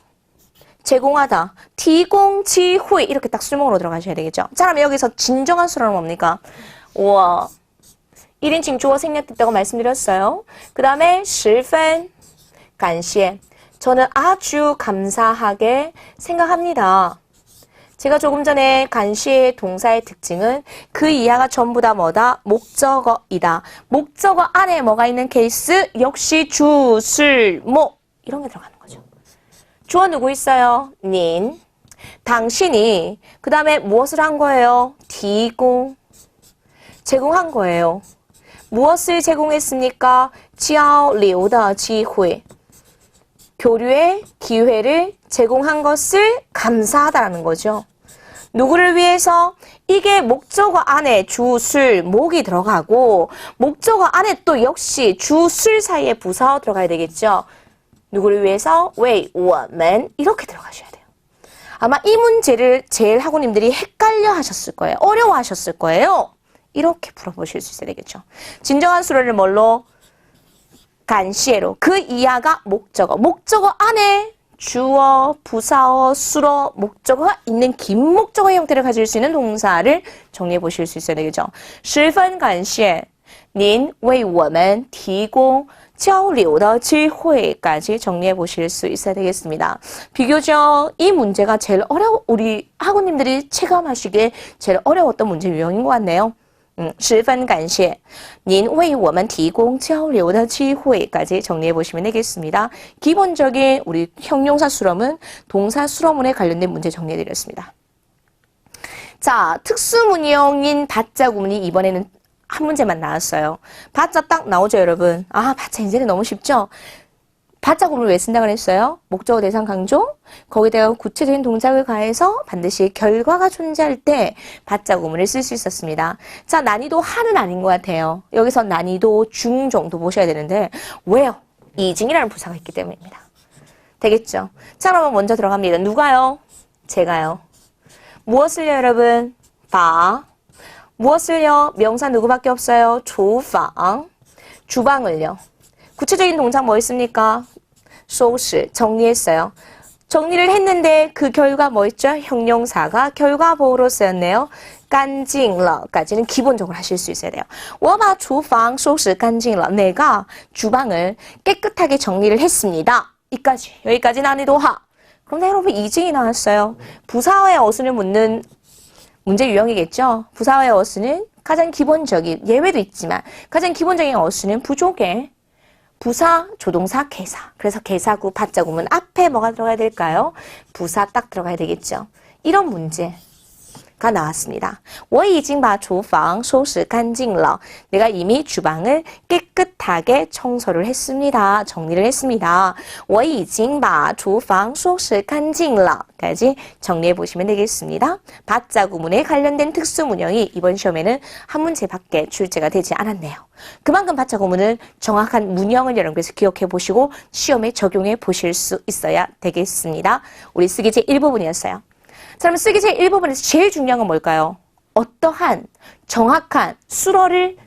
제공하다. 提供机会 이렇게 딱 수명으로 들어가셔야 되겠죠. 자, 그럼 여기서 진정한 수로는 뭡니까? 我 1인칭 주어 생략됐다고 말씀드렸어요. 그 다음에 十分 感谢 저는 아주 감사하게 생각합니다. 제가 조금 전에 간시의 동사의 특징은 그 이하가 전부 다 뭐다? 목적어이다. 목적어 안에 뭐가 있는 케이스? 역시 주, 슬, 목 이런 게 들어가는 거죠. 주어 누구 있어요? 닌. 당신이 그 다음에 무엇을 한 거예요? 提供 제공한 거예요. 무엇을 제공했습니까? 交流的机会 교류의 기회를 제공한 것을 감사하다라는 거죠. 누구를 위해서? 이게 목적어 안에 주, 슬, 목이 들어가고 목적어 안에 또 역시 주, 슬 사이에 부사어 들어가야 되겠죠. 누구를 위해서? 为我们 이렇게 들어가셔야 돼요. 아마 이 문제를 제일 학우님들이 헷갈려 하셨을 거예요. 어려워 하셨을 거예요. 이렇게 풀어보실 수 있어야 되겠죠. 진정한 수로를 뭘로? 간시에로. 그 이하가 목적어. 목적어 안에 주어, 부사어, 수어, 목적어가 있는 긴 목적어의 형태를 가질 수 있는 동사를 정리해 보실 수 있어야 되겠죠. 十分感谢您为我们提供交流的机会까지 정리해 보실 수 있어야 되겠습니다. 비교적 이 문제가 제일 우리 학우님들이 체감하시기에 제일 어려웠던 문제 유형인 것 같네요. 十分感谢您为我们提供交流的机会까지 정리해 보시면 되겠습니다. 기본적인 우리 형용사 수럼은 동사 수러문에 관련된 문제 정리해 드렸습니다. 자, 특수문형인 받자 구문이 이번에는 한 문제만 나왔어요. 받자 딱 나오죠, 여러분? 아, 받자 이제는 너무 쉽죠? 받자 구문을 왜 쓴다고 했어요? 목적어 대상 강조, 거기다가 구체적인 동작을 가해서 반드시 결과가 존재할 때 받자 구문을 쓸 수 있었습니다. 자, 난이도 하는 아닌 것 같아요. 여기서 난이도 중 정도 보셔야 되는데 왜요? 이징이라는 부사가 있기 때문입니다. 되겠죠? 자, 그러면 먼저 들어갑니다. 누가요? 제가요. 무엇을요, 여러분? 바. 무엇을요? 명사 누구밖에 없어요? 조방. 주방을요. 구체적인 동작 뭐 있습니까? 收拾 정리했어요. 정리를 했는데 그 결과 뭐 있죠? 형용사가 결과보호로 쓰였네요. 干净了 까지는 기본적으로 하실 수 있어야 돼요. 我把厨房收拾干净了 내가 주방을 깨끗하게 정리를 했습니다. 이까지. 여기까지 난이도 하. 그런데 여러분 이징이 나왔어요. 부사어의 어순을 묻는 문제 유형이겠죠. 부사어의 어순은 가장 기본적인, 예외도 있지만 가장 기본적인 어순은 부족의 부사, 조동사, 개사. 그래서 개사구, 받자구문 앞에 뭐가 들어가야 될까요? 부사 딱 들어가야 되겠죠. 이런 문제가 나왔습니다. 我已经把厨房收拾干净了. 내가 이미 주방을 깨끗하게 청소를 했습니다. 정리를 했습니다. 我已经把厨房收拾干净了. 까지 정리해 보시면 되겠습니다. 받자구문에 관련된 특수문형이 이번 시험에는 한 문제밖에 출제가 되지 않았네요. 그만큼 받자구문은 정확한 문형을 여러분께서 기억해 보시고 시험에 적용해 보실 수 있어야 되겠습니다. 우리 쓰기제 1부분이었어요. 그러면 쓰기 제1부분에서 제일 중요한 건 뭘까요? 어떠한 정확한 수어를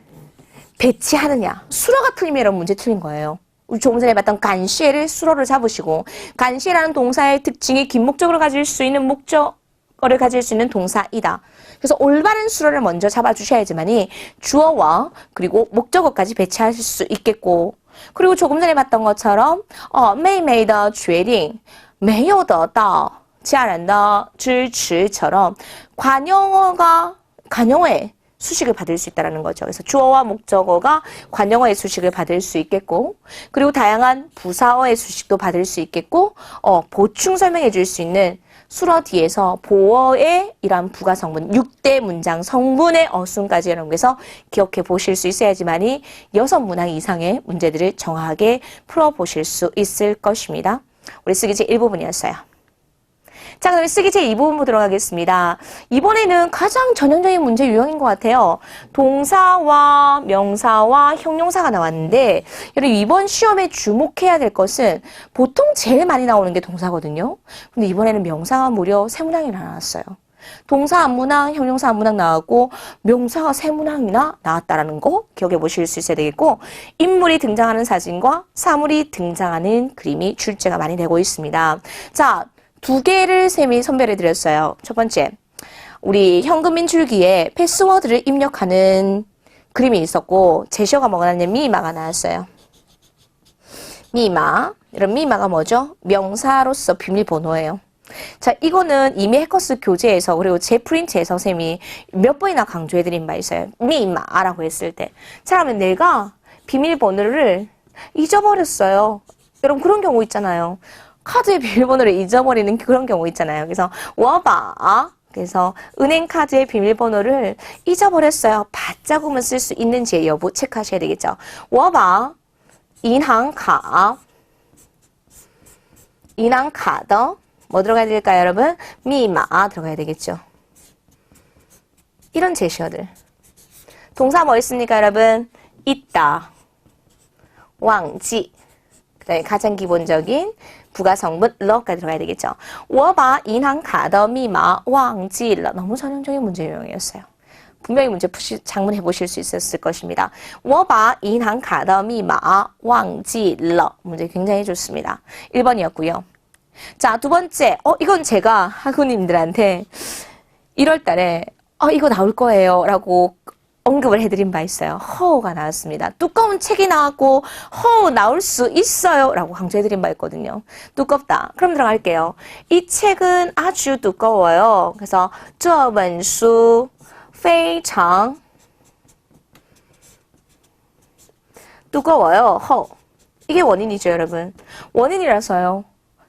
배치하느냐. 수어가 틀리면 이런 문제 틀린 거예요. 우리 조금 전에 봤던 간시에를 수어를 잡으시고 간시에라는 동사의 특징이 긴 목적으로 가질 수 있는 목적어를 가질 수 있는 동사이다. 그래서 올바른 수어를 먼저 잡아주셔야지만이 주어와 그리고 목적어까지 배치하실 수 있겠고 그리고 조금 전에 봤던 것처럼 妹妹的决定没有得到家人的支持처럼 관용어의 수식을 받을 수 있다는 거죠. 그래서 주어와 목적어가 관용어의 수식을 받을 수 있겠고 그리고 다양한 부사어의 수식도 받을 수 있겠고 보충 설명해 줄 수 있는 수어 뒤에서 보어의 이러한 부가 성분, 6대 문장 성분의 어순까지 여러분께서 기억해 보실 수 있어야지만이 6문항 이상의 문제들을 정확하게 풀어보실 수 있을 것입니다. 우리 쓰기 제1부분이었어요. 자, 그럼 쓰기 제2부분 보도록 하겠습니다. 이번에는 가장 전형적인 문제 유형인 것 같아요. 동사와 명사와 형용사가 나왔는데 여러분 이번 시험에 주목해야 될 것은 보통 제일 많이 나오는 게 동사거든요. 근데 이번에는 명사가 무려 3문항이나 나왔어요. 동사 한 문항, 형용사 한 문항 나왔고 명사가 3문항이나 나왔다라는 거 기억해 보실 수 있어야 되겠고 인물이 등장하는 사진과 사물이 등장하는 그림이 출제가 많이 되고 있습니다. 자, 2개를 쌤이 선별해 드렸어요. 첫 번째, 우리 현금인 줄기에 패스워드를 입력하는 그림이 있었고 제시어가 뭐가 나왔냐면 미마가 나왔어요. 미마, 이런 미마가 뭐죠? 명사로서 비밀번호예요. 자, 이거는 이미 해커스 교재에서 그리고 제 프린트에서 쌤이 몇 번이나 강조해 드린 바 있어요. 미마라고 했을 때. 자, 그러면 내가 비밀번호를 잊어버렸어요. 여러분 그런 경우 있잖아요. 카드의 비밀번호를 잊어버리는 그런 경우 있잖아요. 그래서 그래서 은행 카드의 비밀번호를 잊어버렸어요. 바짝으면 쓸 수 있는지의 여부 체크하셔야 되겠죠. 我把银行卡뭐 들어가야 될까요, 여러분? 미마 들어가야 되겠죠. 이런 제시어들. 동사 뭐 있습니까, 여러분? 있다. 忘记. 그다음에 가장 기본적인 부가 성분 러가 들어가야 되겠죠. 我把银行卡的密码忘记了. 너무 전형적인 문제 유형이었어요. 분명히 문제 작문 해보실 수 있었을 것입니다. 我把银行卡的密码忘记了. 문제 굉장히 좋습니다. 1번이었고요. 자, 두 번째. 이건 제가 학우님들한테 1월 달에 이거 나올 거예요 라고 언급을 해드린 바 있어요. 허우가 나왔습니다. 두꺼운 책이 나왔고 허우 나올 수 있어요 라고 강조해드린 바 있거든요. 두껍다. 그럼 들어갈게요. 이 책은 아주 두꺼워요. 그래서 这本书非常 두꺼워요. 허우. 이게 원인이죠, 여러분. 원인이라서요.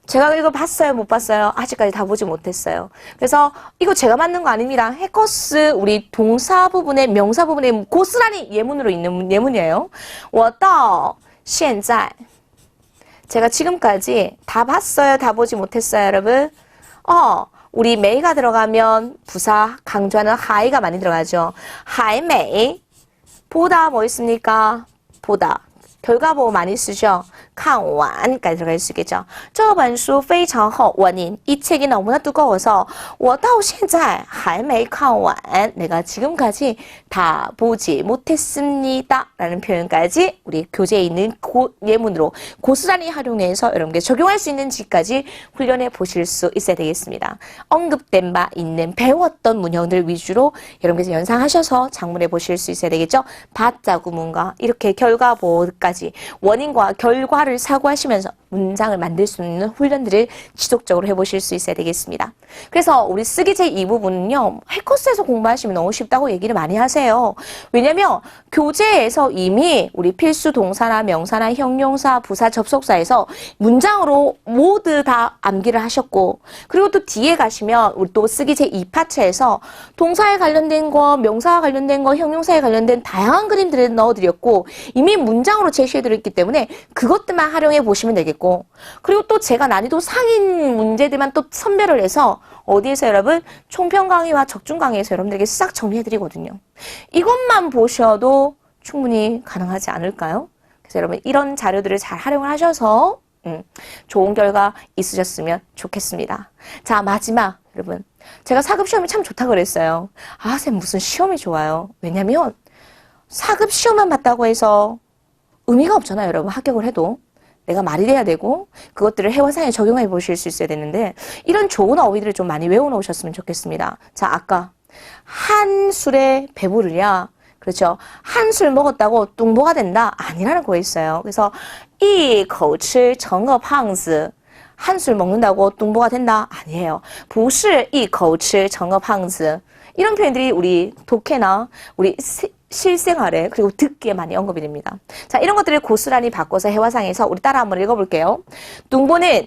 제가 이거 봤어요? 못 봤어요? 아직까지 다 보지 못했어요. 그래서 이거 제가 만든 거 아닙니다. 해커스 우리 동사 부분에 명사 부분에 고스란히 예문으로 있는 예문이에요. 我到现在 제가 지금까지 다 봤어요? 다 보지 못했어요, 여러분? 우리 메이가 들어가면 부사 강조하는 하이가 많이 들어가죠. 还没 보다 뭐 있습니까? 보다. 결과보호 많이 쓰죠. 看完까지 들어갈 수 있겠죠. 这本书非常厚 원인. 이 책이 너무나 두꺼워서 我到现在还没看完 내가 지금까지 다 보지 못했습니다. 라는 표현까지 우리 교재에 있는 예문으로 고스란히 활용해서 여러분께 적용할 수 있는지까지 훈련해 보실 수 있어야 되겠습니다. 언급된 바 있는 배웠던 문형들 위주로 여러분께서 연상하셔서 작문해 보실 수 있어야 되겠죠. 바자 구문과 이렇게 결과보호까지 원인과 결과를 사고하시면서 문장을 만들 수 있는 훈련들을 지속적으로 해보실 수 있어야 되겠습니다. 그래서 우리 쓰기 제2부분은요. 해커스에서 공부하시면 너무 쉽다고 얘기를 많이 하세요. 왜냐면 교재에서 이미 우리 필수 동사나 명사나 형용사, 부사, 접속사에서 문장으로 모두 다 암기를 하셨고 그리고 또 뒤에 가시면 우리 또 쓰기 제2파트에서 동사에 관련된 거, 명사와 관련된 거, 형용사에 관련된 다양한 그림들을 넣어드렸고 이미 문장으로 제시해드렸기 때문에 그것들만 활용해 보시면 되겠고 그리고 또 제가 난이도 상인 문제들만 또 선별을 해서 어디에서 여러분 총평 강의와 적중 강의에서 여러분들에게 싹 정리해드리거든요. 이것만 보셔도 충분히 가능하지 않을까요? 그래서 여러분 이런 자료들을 잘 활용을 하셔서 좋은 결과 있으셨으면 좋겠습니다. 자, 마지막 여러분 제가 사급 시험이 참 좋다 그랬어요. 아, 쌤 무슨 시험이 좋아요. 왜냐면 사급 시험만 봤다고 해서 의미가 없잖아요, 여러분. 합격을 해도. 내가 말이 돼야 되고 그것들을 회화상에 적용해 보실 수 있어야 되는데 이런 좋은 어휘들을 좀 많이 외워놓으셨으면 좋겠습니다. 자, 아까 한 술에 배부르냐? 그렇죠. 한 술 먹었다고 뚱보가 된다? 아니라는 거에 있어요. 그래서 一口吃成个胖子 한 술 먹는다고 뚱보가 된다? 아니에요. 不是一口吃成个胖子 이런 표현들이 우리 독해나 우리 실생활에 그리고 듣기에 많이 언급이 됩니다. 자, 이런 것들을 고스란히 바꿔서 회화상에서 우리 따라 한번 읽어볼게요. 뚱보는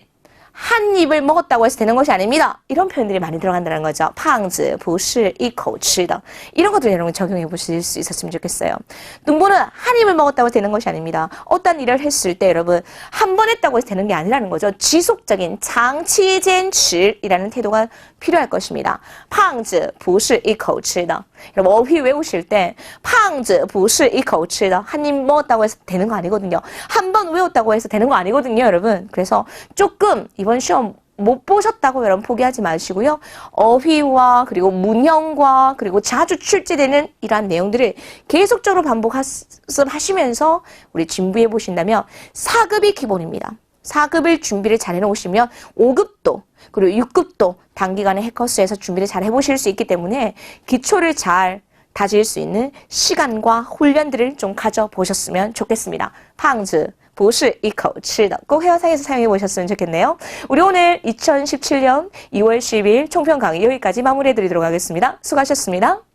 한 입을 먹었다고 해서 되는 것이 아닙니다. 이런 표현들이 많이 들어간다는 거죠. 胖子不是一口吃的 이런 것들 여러분 적용해 보실 수 있었으면 좋겠어요. 뚱보는 한 입을 먹었다고 해서 되는 것이 아닙니다. 어떤 일을 했을 때 여러분 한 번 했다고 해서 되는 게 아니라는 거죠. 지속적인 장치坚持이라는 태도가 필요할 것입니다. 胖子不是一口吃的 여러분 어휘 외우실 때 胖子不是一口吃的 한 입 먹었다고 해서 되는 거 아니거든요. 한 번 외웠다고 해서 되는 거 아니거든요, 여러분. 그래서 조금 이번 시험 못 보셨다고 여러분 포기하지 마시고요. 어휘와 그리고 문형과 그리고 자주 출제되는 이러한 내용들을 계속적으로 반복하시면서 우리 진부해 보신다면 4급이 기본입니다. 4급을 준비를 잘 해놓으시면 5급도 그리고 6급도 단기간에 해커스에서 준비를 잘 해보실 수 있기 때문에 기초를 잘 다질 수 있는 시간과 훈련들을 좀 가져보셨으면 좋겠습니다. 胖子不是一口吃的 꼭 회화상에서 사용해 보셨으면 좋겠네요. 우리 오늘 2017년 2월 10일 총평 강의 여기까지 마무리해 드리도록 하겠습니다. 수고하셨습니다.